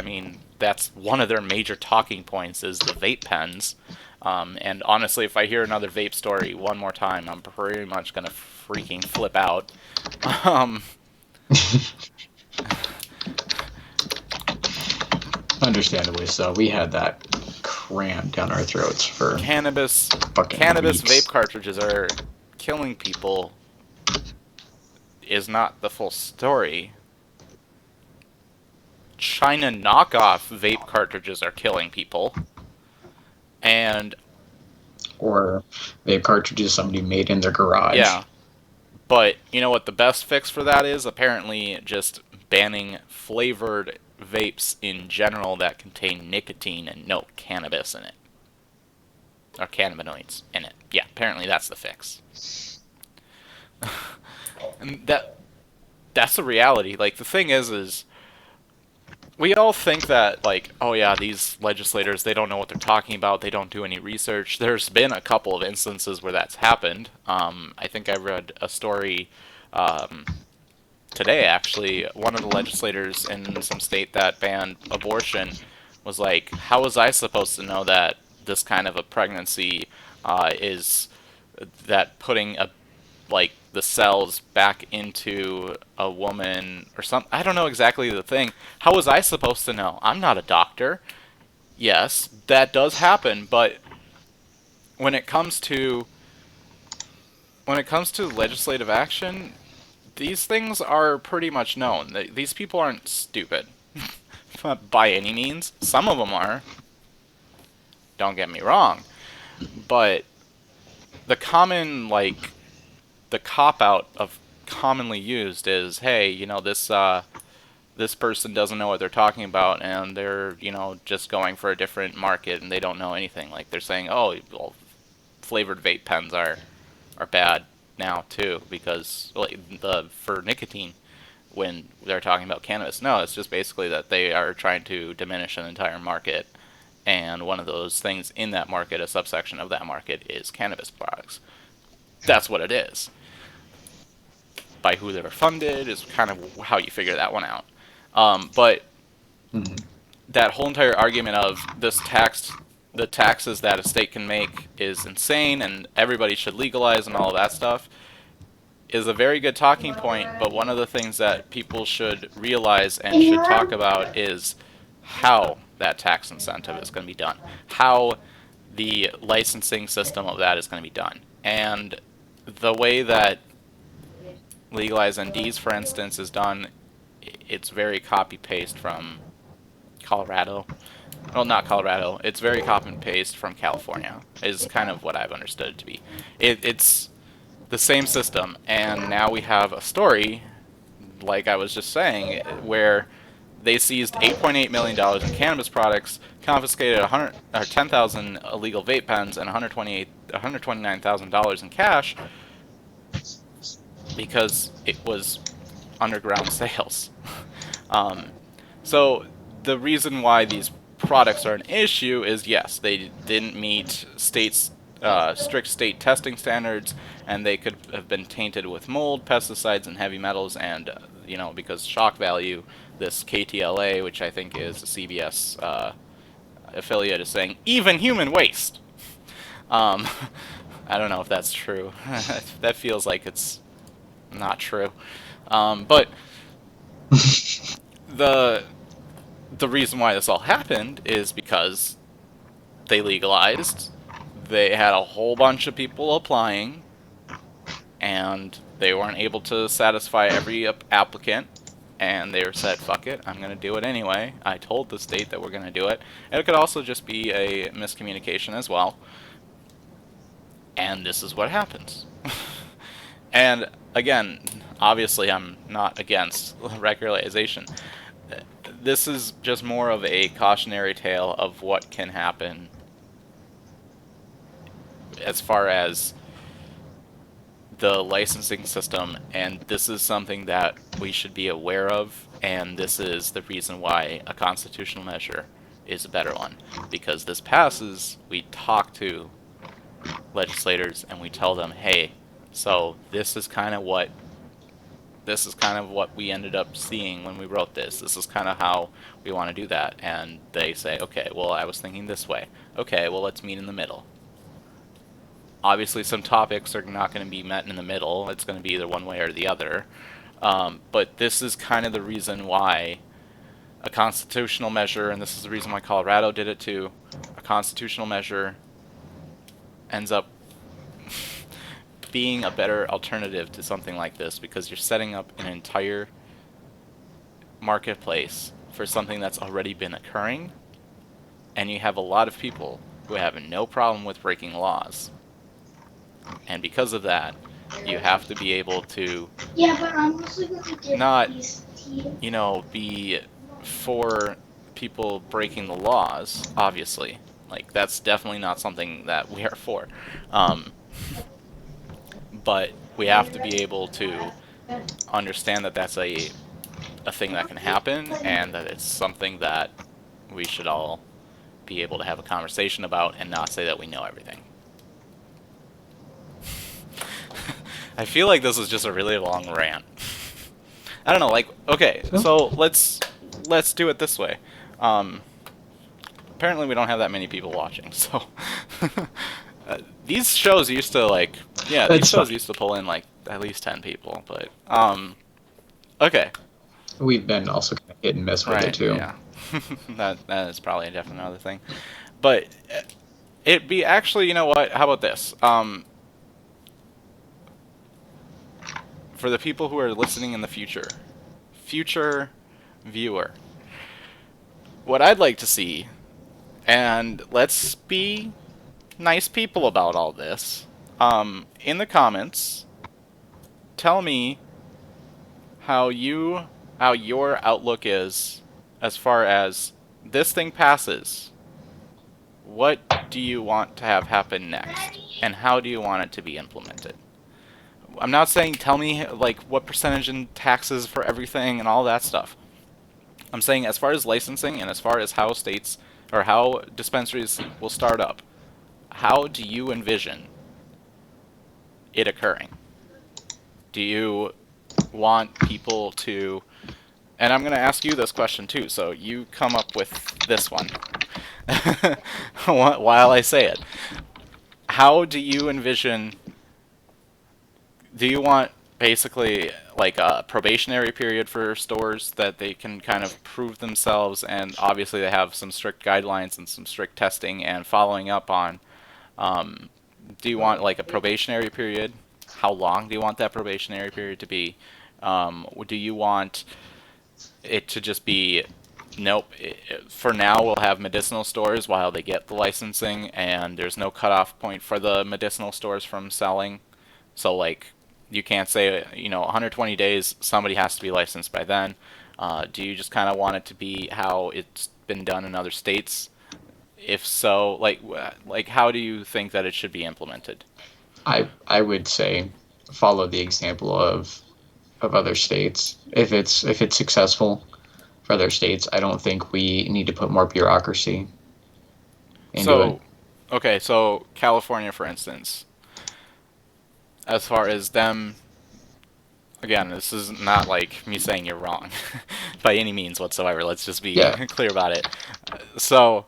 mean, that's one of their major talking points is the vape pens. And honestly, if I hear another vape story one more time, I'm pretty much gonna freaking flip out. Um, Understandably so. We had that crammed down our throats for cannabis fucking cannabis weeks. vape cartridges are killing people is not the full story. China knockoff vape cartridges are killing people. And Or vape cartridges somebody made in their garage. yeah, but you know what the best fix for that is? Apparently just banning flavored vapes in general that contain nicotine and no cannabis in it. Or cannabinoids in it. Yeah, apparently that's the fix. And that's the reality. Like, the thing is we all think that, like, oh yeah, these legislators, they don't know what they're talking about, they don't do any research. There's been a couple of instances where that's happened. I think I read a story um, today, actually. One of the legislators in some state that banned abortion was like, how was I supposed to know that this kind of a pregnancy is that putting a like the cells back into a woman or something. I don't know exactly the thing. How was I supposed to know? I'm not a doctor. Yes, that does happen, but when it comes to when it comes to legislative action, these things are pretty much known. These people aren't stupid by any means. Some of them are. Don't get me wrong, but the common the cop out of commonly used is, hey, this person doesn't know what they're talking about, and they're just going for a different market, and they don't know anything. Like they're saying, oh, well, flavored vape pens are bad now too because the for nicotine when they're talking about cannabis. No, it's just basically that they are trying to diminish an entire market, and one of those things in that market, a subsection of that market, is cannabis products. That's what it is. By who they're funded is kind of how you figure that one out. But Mhm. that whole entire argument of the taxes that a state can make is insane, and everybody should legalize and all of that stuff, is a very good talking point. But one of the things that people should realize and should talk about is how that tax incentive is going to be done, how the licensing system of that is going to be done, and the way that legalize NDs, for instance, is done. It's very copy paste from Colorado. Well, not Colorado. It's very copy and paste from California. Is kind of what I've understood it to be. It's the same system, and now we have a story, like I was just saying, where they seized $8.8 million in cannabis products, confiscated 10,000 illegal vape pens, and $129,000 in cash because it was underground sales. um, so the reason why these products are an issue is, yes, they didn't meet strict state testing standards, and they could have been tainted with mold, pesticides, and heavy metals, and because shock value, this KTLA, which I think is a CBS affiliate, is saying even human waste. Um, I don't know if that's true. That feels like it's not true. But the the reason why this all happened is because they legalized. They had a whole bunch of people applying, and they weren't able to satisfy every applicant. And they said, "Fuck it, I'm gonna do it anyway." I told the state that we're gonna do it, and it could also just be a miscommunication as well. And this is what happens. And again, obviously, I'm not against regularization. This is just more of a cautionary tale of what can happen as far as the licensing system, and this is something that we should be aware of, and this is the reason why a constitutional measure is a better one. Because this passes, we talk to legislators and we tell them, hey, so this is kind of what we ended up seeing when we wrote this. This is kind of how we want to do that. And they say, okay, well, I was thinking this way. Okay, well, let's meet in the middle. Obviously, some topics are not going to be met in the middle. It's going to be either one way or the other. But this is kind of the reason why a constitutional measure, and this is the reason why Colorado did it too, a constitutional measure ends up being a better alternative to something like this, because you're setting up an entire marketplace for something that's already been occurring, and you have a lot of people who have no problem with breaking laws. And because of that, you have to be able to not, be for people breaking the laws, obviously. Like, that's definitely not something that we are for. But we have to be able to understand that that's a a thing that can happen, and that it's something that we should all be able to have a conversation about and not say that we know everything. I feel like this is just a really long rant. I don't know, like, okay, so let's do it this way. Apparently we don't have that many people watching, so these shows used to these shows used to pull in like at least 10 people, but okay. We've been also kind of hit and miss with it too. Yeah. that is probably definitely another thing. But it'd be actually, you know what? How about this? For the people who are listening in the future viewer, what I'd like to see, and let's be nice people about all this, in the comments, tell me how your outlook is as far as this thing passes. What do you want to have happen next, and how do you want it to be implemented? I'm not saying tell me like what percentage in taxes for everything and all that stuff. I'm saying as far as licensing and as far as how states or how dispensaries will start up, how do you envision it occurring? Do you want people to, and I'm going to ask you this question too, so you come up with this one while I say it. How do you envision, do you want basically like a probationary period for stores that they can kind of prove themselves, and obviously they have some strict guidelines and some strict testing and following up on? Do you want like a probationary period? How long do you want that probationary period to be? Do you want it to just be, nope, for now we'll have medicinal stores while they get the licensing, and there's no cutoff point for the medicinal stores from selling? So like, you can't say, 120 days, somebody has to be licensed by then. Do you just kind of want it to be how it's been done in other states? If so, like how do you think that it should be implemented? I would say follow the example of other states. If it's successful for other states, I don't think we need to put more bureaucracy into it. Okay, so California, for instance, as far as them, again, this is not like me saying you're wrong by any means whatsoever. Let's just be clear about it. So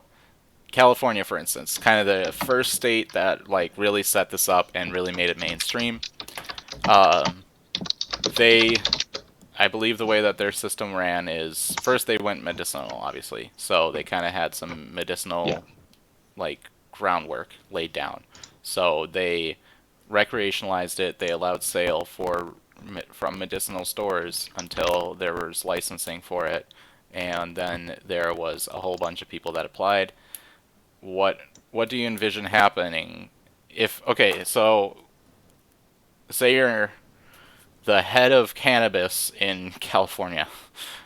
California, for instance, kind of the first state that like really set this up and really made it mainstream. I believe the way that their system ran is first they went medicinal, obviously. So they kind of had some medicinal like groundwork laid down. So they recreationalized it. They allowed sale from medicinal stores until there was licensing for it, and then there was a whole bunch of people that applied. What do you envision happening if, okay, so say you're the head of cannabis in California.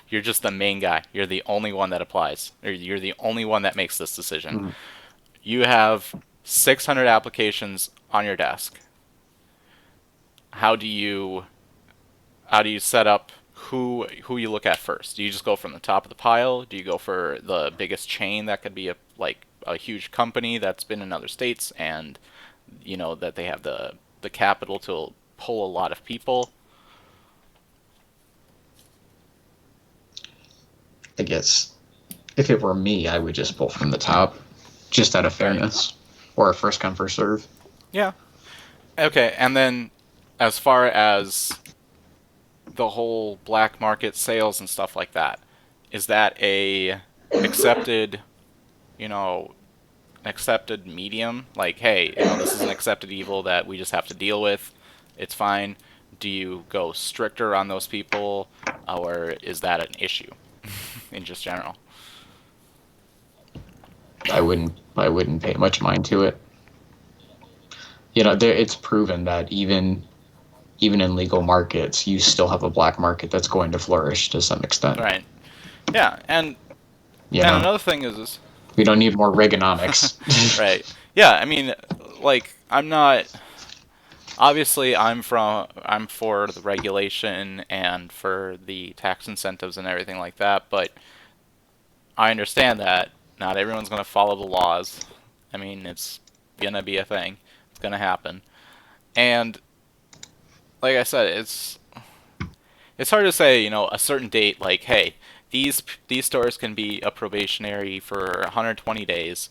You're just the main guy. You're the only one that applies. Or you're the only one that makes this decision. Mm-hmm. You have 600 applications on your desk. How do you set up who you look at first? Do you just go from the top of the pile? Do you go for the biggest chain that could be a huge company that's been in other states and that they have the capital to pull a lot of people? I guess if it were me, I would just pull from the top, just out of fairness, or a first come first serve. Yeah. Okay, and then as far as the whole black market sales and stuff like that, is that a accepted medium? Like, hey, this is an accepted evil that we just have to deal with. It's fine. Do you go stricter on those people, or is that an issue in just general? I wouldn't pay much mind to it. It's proven that even in legal markets, you still have a black market that's going to flourish to some extent. Right. Yeah, and another thing is we don't need more Reaganomics. Right. Yeah, I mean, like, I'm not obviously I'm for the regulation and for the tax incentives and everything like that, but I understand that not everyone's going to follow the laws. I mean, it's going to be a thing. It's going to happen. And like I said, it's hard to say, a certain date like, hey, these stores can be a probationary for 120 days.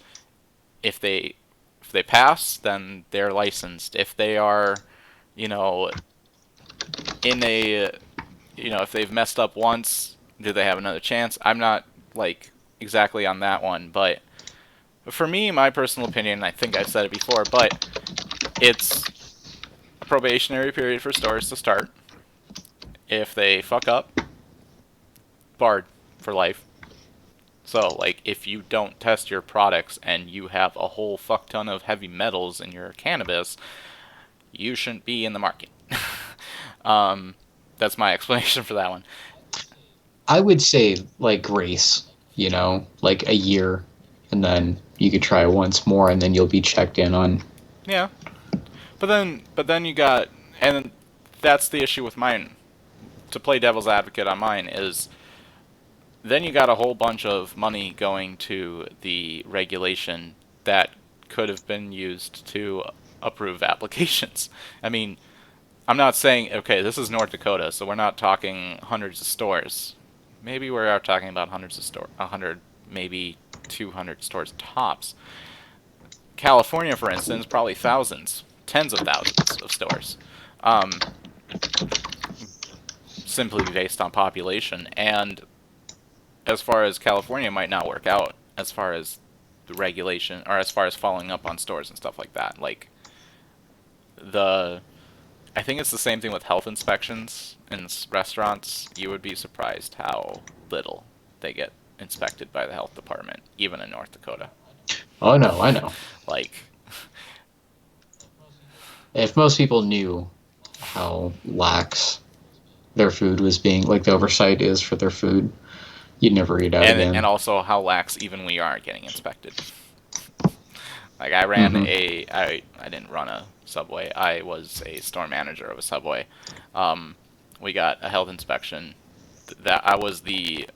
If they pass, then they're licensed. If they are, you know, in a if they've messed up once, do they have another chance? I'm not like exactly on that one, but for me, my personal opinion, I think I've said it before, but it's a probationary period for stores to start. If they fuck up, barred for life. So, like, if you don't test your products and you have a whole fuck ton of heavy metals in your cannabis, you shouldn't be in the market. um, that's my explanation for that one. I would say like grace, like a year, and then you could try once more, and then you'll be checked in on. Yeah, but then you got, and that's the issue with mine. To play devil's advocate on mine is, then you got a whole bunch of money going to the regulation that could have been used to approve applications. I mean, I'm not saying, okay, this is North Dakota, so we're not talking hundreds of stores. Maybe we are talking about hundreds of stores, 100, maybe 200 stores tops. California, for instance, probably thousands, tens of thousands of stores, um, simply based on population. And as far as California might not work out, as far as the regulation, or as far as following up on stores and stuff like that. Like, the I think it's the same thing with health inspections in restaurants. You would be surprised how little they get inspected by the health department, even in North Dakota. Oh no, I know. Like, If most people knew how lax their food was being, like the oversight is for their food, you'd never eat out and again. also how lax even we are getting inspected. Like, I ran Mm-hmm. I didn't run a Subway. I was a store manager of a Subway. We got a health inspection. That I was the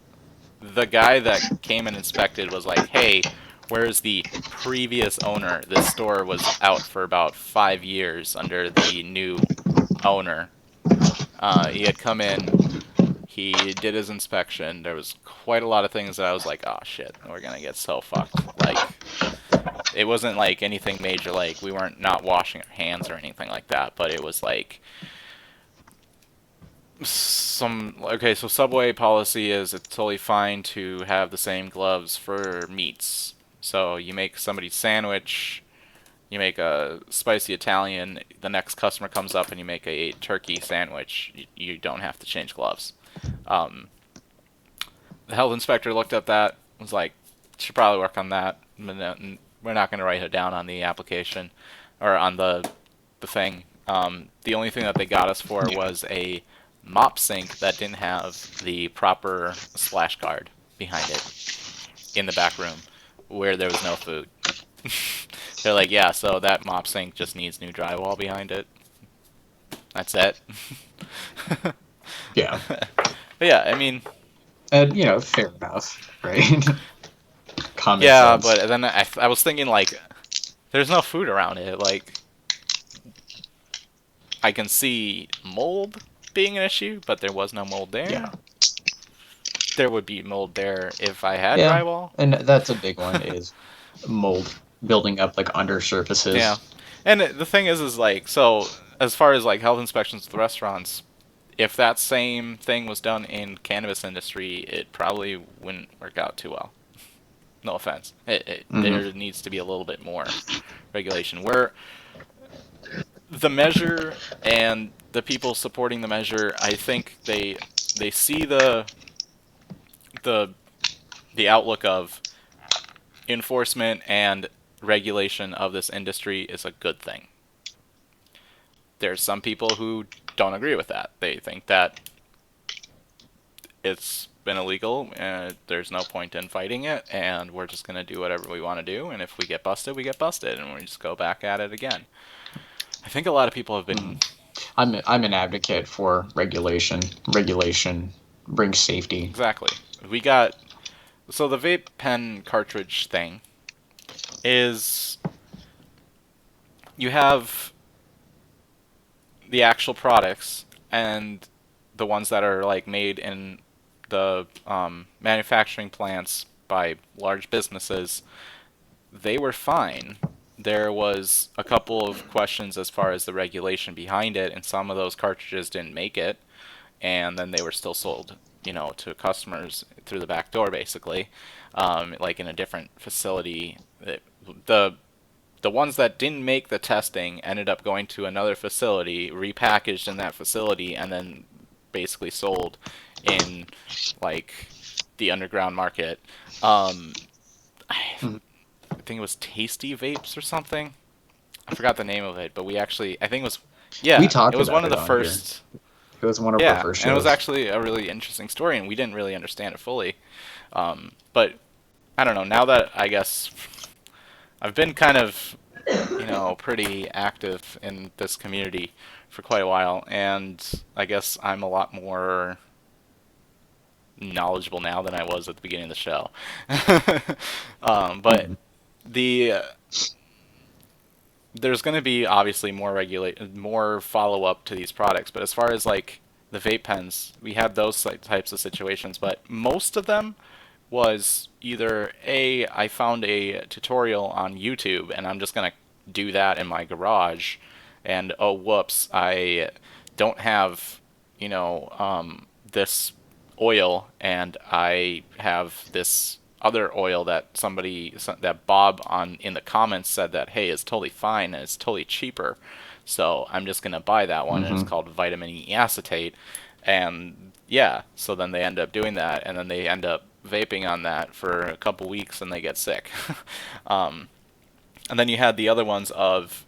guy that came and inspected was like, hey, where's the previous owner? This store was out for about 5 years under the new owner. He had come in, he did his inspection. There was quite a lot of things that I was like, oh shit, we're gonna get so fucked. Like, it wasn't like anything major, like we weren't not washing our hands or anything like that, but it was like okay, so Subway policy is it's totally fine to have the same gloves for meats. So you make somebody's sandwich, you make a spicy Italian, the next customer comes up and you make a turkey sandwich, you don't have to change gloves. Um, the health inspector looked at that, was like, should probably work on that. We're not going to write it down on the application or on the thing. The only thing that they got us for was a mop sink that didn't have the proper splash guard behind it in the back room where there was no food. They're like, yeah, so that mop sink just needs new drywall behind it. That's it. Yeah. But yeah, I mean, And, fair enough, right? Common yeah, sense. but then I was thinking, like, there's no food around it. Like, I can see mold being an issue, but there was no mold there. Yeah. There would be mold there if I had Yeah. drywall. And that's a big one is mold building up like under Yeah. surfaces. And the thing is like, so as far as like health inspections with restaurants, if that same thing was done in cannabis industry, it probably wouldn't work out too well. No offense. Mm-hmm. There needs to be a little bit more regulation. Where the measure and the people supporting the measure, I think they see the the outlook of enforcement and regulation of this industry is a good thing. There's some people who don't agree with that. They think that it's been illegal and there's no point in fighting it and we're just going to do whatever we want to do, and if we get busted, we get busted and we just go back at it again. I think a lot of people have been I'm an advocate for regulation. Regulation brings safety. exactly. We got so the vape pen cartridge thing is you have the actual products and the ones that are like made in the manufacturing plants by large businesses, they were fine. There was a couple of questions as far as the regulation behind it, and some of those cartridges didn't make it, and then they were still sold, to customers through the back door, basically, like in a different facility. The the ones that didn't make the testing ended up going to another facility, repackaged in that facility, and then basically sold in like the underground market. Um, Mhm. I think it was Tasty Vapes or something. I forgot the name of it, but I think it was, We yeah, it talked was one about of it the on here. first. It was one of our Yeah, first and it was shows. actually a really interesting story, and we didn't really understand it fully. But I don't know. Now that I guess I've been kind of, pretty active in this community for quite a while, and I guess I'm a lot more knowledgeable now than I was at the beginning of the show. But Mhm. the there's going to be obviously more follow up to these products. But as far as like the vape pens, we had those types of situations, but most of them was either I found a tutorial on YouTube and I'm just gonna do that in my garage, and oh whoops, I don't have this oil, and I have this other oil that Bob on in the comments said that hey is totally fine and it's totally cheaper, so I'm just gonna buy that one, and it's Mhm. called vitamin E acetate. And yeah, so then they end up doing that, and then they end up vaping on that for a couple weeks, and they get sick. um, and then you had the other ones of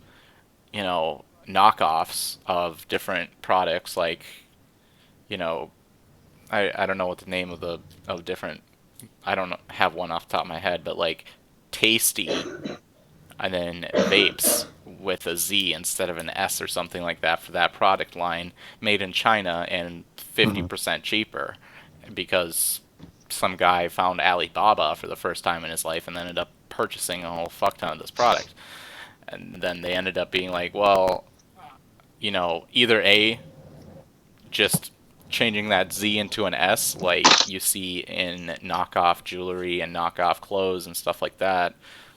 knockoffs of different products, like you know I don't know what the name of the of different, I don't have one off the top of my head, but like Tasty, and then vapes with a Z instead of an S or something like that for that product line, made in China and Mhm. 50% cheaper, because some guy found Alibaba for the first time in his life and ended up purchasing a whole fuck ton of this product. And then they ended up being like, well, either A, just changing that Z into an S, like you see in knockoff jewelry and knockoff clothes and stuff like that.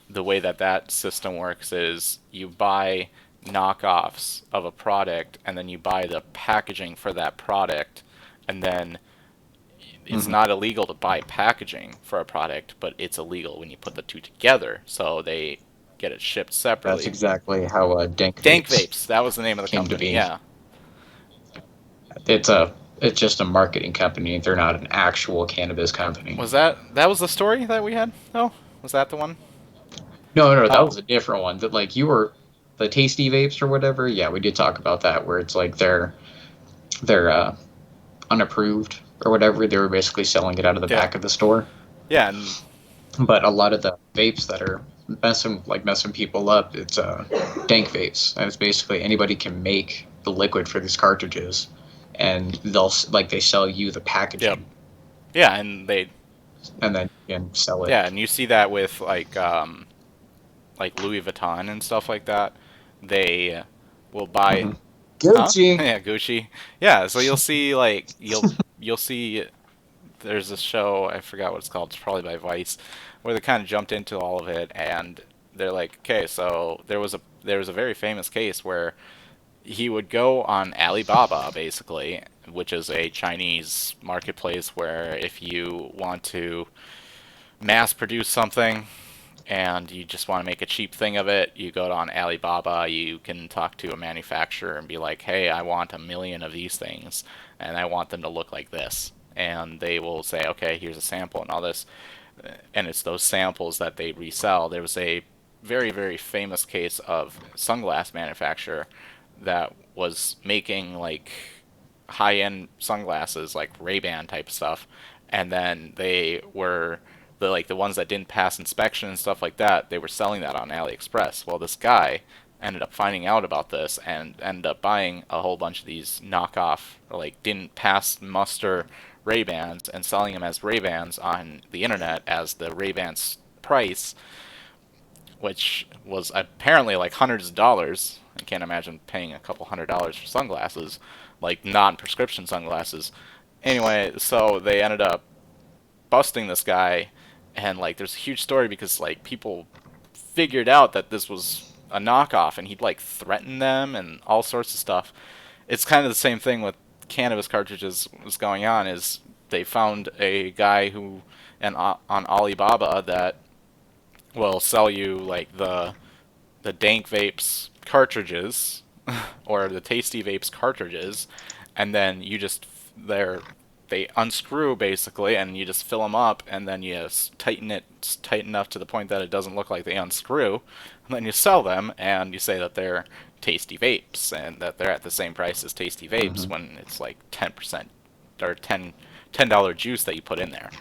The way that that system works is you buy knockoffs of a product, and then you buy the packaging for that product, and then it's Mhm. not illegal to buy packaging for a product, but it's illegal when you put the two together, so they get it shipped That's separately. exactly how Dank Dank Vapes Vapes, that was the name of the came to company, be. yeah. It's a it's just a marketing company. They're not an actual cannabis company. Was that was the story that we had? Oh, was that the one? No, no, that Oh, was a different one. That like you were the tasty vapes or whatever. Yeah, we did talk about that where it's like they're unapproved or whatever. They were basically selling it out of the yeah, back of the store. yeah, and But a lot of the vapes that are messing people up, it's dank vapes. And it's basically anybody can make the liquid for these cartridges, and they sell you the yep, packaging, yeah, and they, and then you can sell it. yeah, and you see that with like Louis Vuitton and stuff like that. They will buy, Mm-hmm. huh? Gucci. Yeah, Gucci. Yeah, so you'll see. There's a show, I forgot what it's called. It's probably by Vice, where they kind of jumped into all of it, and they're like, okay, so there was a very famous case where he would go on Alibaba, basically, which is a Chinese marketplace where if you want to mass produce something and you just want to make a cheap thing of it, you go on Alibaba, you can talk to a manufacturer and be like, hey, I want 1 million of these things, and I want them to look like this. And they will say, okay, here's a sample and all this. And it's those samples that they resell. There was a very, very famous case of sunglass manufacturer that was making like high-end sunglasses, like Ray-Ban type stuff, and then they were the ones that didn't pass inspection and stuff like that. They were selling that on AliExpress. Well, this guy ended up finding out about this and ended up buying a whole bunch of these knockoff, like didn't pass muster Ray-Bans and selling them as Ray-Bans on the internet as the Ray-Bans price, which was apparently like hundreds of dollars. I can't imagine paying a couple $100s for sunglasses, like non-prescription sunglasses. Anyway, so they ended up busting this guy, and like there's a huge story because like people figured out that this was a knockoff, and he'd like threaten them and all sorts of stuff. It's kind of the same thing with cannabis cartridges was going on. Is they found a guy who and on Alibaba that will sell you like the dank vapes cartridges or the tasty vapes cartridges, and then you just they unscrew basically, and you just fill them up, and then you tighten it tight enough to the point that it doesn't look like they unscrew, and then you sell them, and you say that they're tasty vapes and that they're at the same price as tasty vapes Mm-hmm. when it's like 10% or $10 juice that you put in there.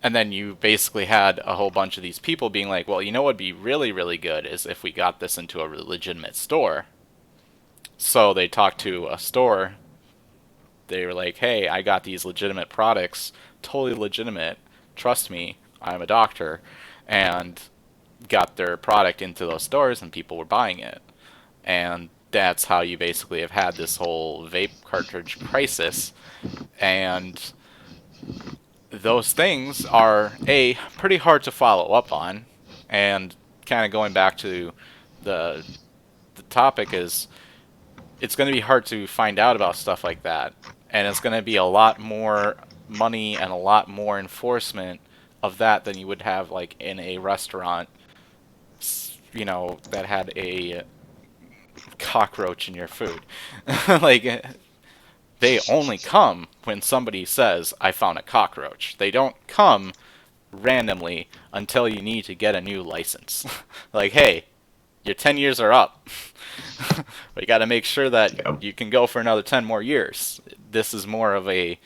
And then you basically had a whole bunch of these people being like, well, you know what would be really, really good is if we got this into a legitimate store. So they talked to a store. They were like, hey, I got these legitimate products, totally legitimate. Trust me, I'm a doctor. And got their product into those stores, and people were buying it. And that's how you basically have had this whole vape cartridge crisis. And those things are pretty hard to follow up on, and kind of going back to the the topic is it's going to be hard to find out about stuff like that, and it's going to be a lot more money and a lot more enforcement of that than you would have like in a restaurant, that had a cockroach in your food. Like they only come when somebody says, I found a cockroach. They don't come randomly until you need to get a new license. Like, hey, your 10 years are up. But you got to make sure that Yep. you can go for another 10 more years. This is more of a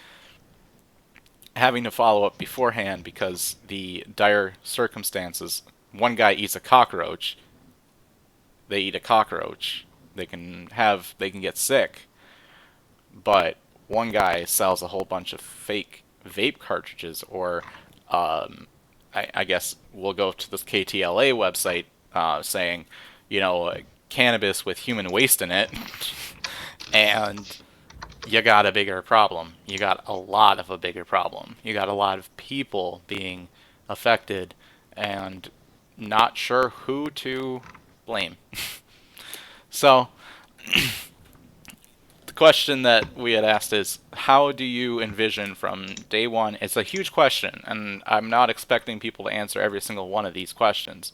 having to follow up beforehand because the dire circumstances. One guy eats a cockroach. They eat a cockroach. They can get sick. But one guy sells a whole bunch of fake vape cartridges, or I guess we'll go to this KTLA website saying, cannabis with human waste in it, and you got a bigger problem. You got a lot of a bigger problem. You got a lot of people being affected and not sure who to blame. So, the question that we had asked is, how do you envision from day one? It's a huge question, and I'm not expecting people to answer every single one of these questions.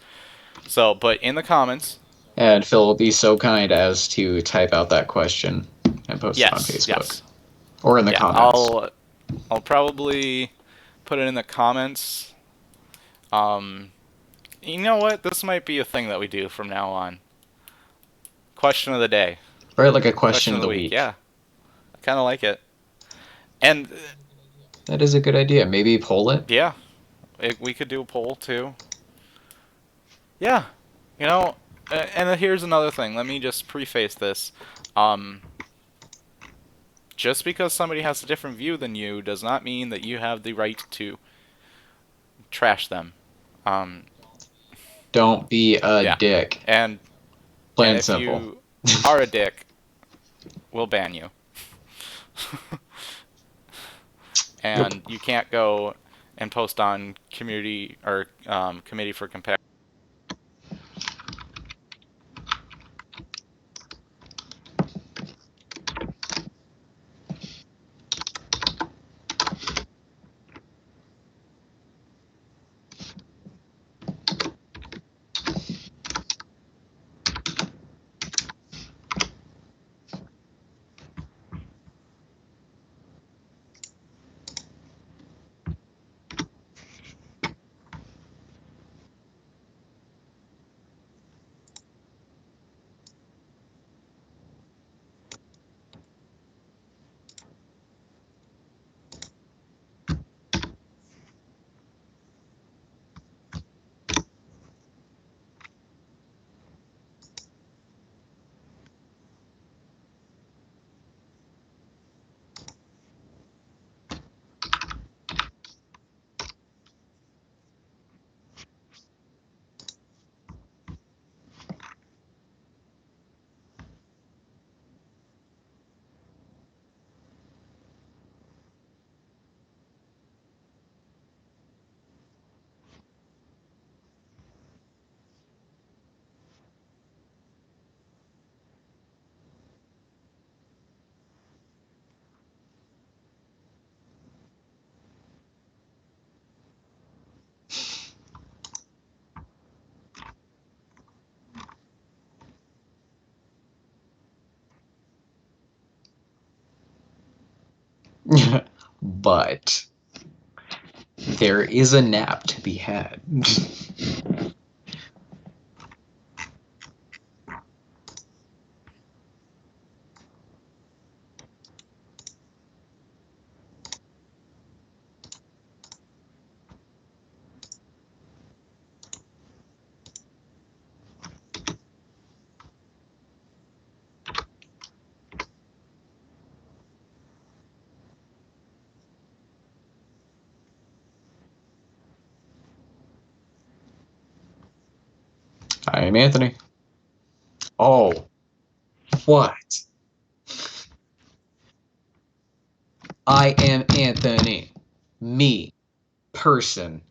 So, but in the comments, And Phil will be so kind as to type out that question and post it on yes, Facebook yes, or in the yeah, comments. I'll probably put it in the comments. Um, you know what? This might be a thing that we do from now on. Question of the day, Or like a question question of of the the week. week. Yeah, I kind of like it. And That is a good idea. Maybe poll it. yeah, we could do a poll too. Yeah, you know, and here's another thing. Let me just preface this. Um, just because somebody has a different view than you does not mean that you have the right to trash them. Um, Don't be a yeah, dick. and Plain and and if simple. you are a dick, we'll ban you. Yep. And you can't go and post on community or committee for compare. But there is a nap to be had. I am Anthony. Oh, what? I am Anthony. Me. Person.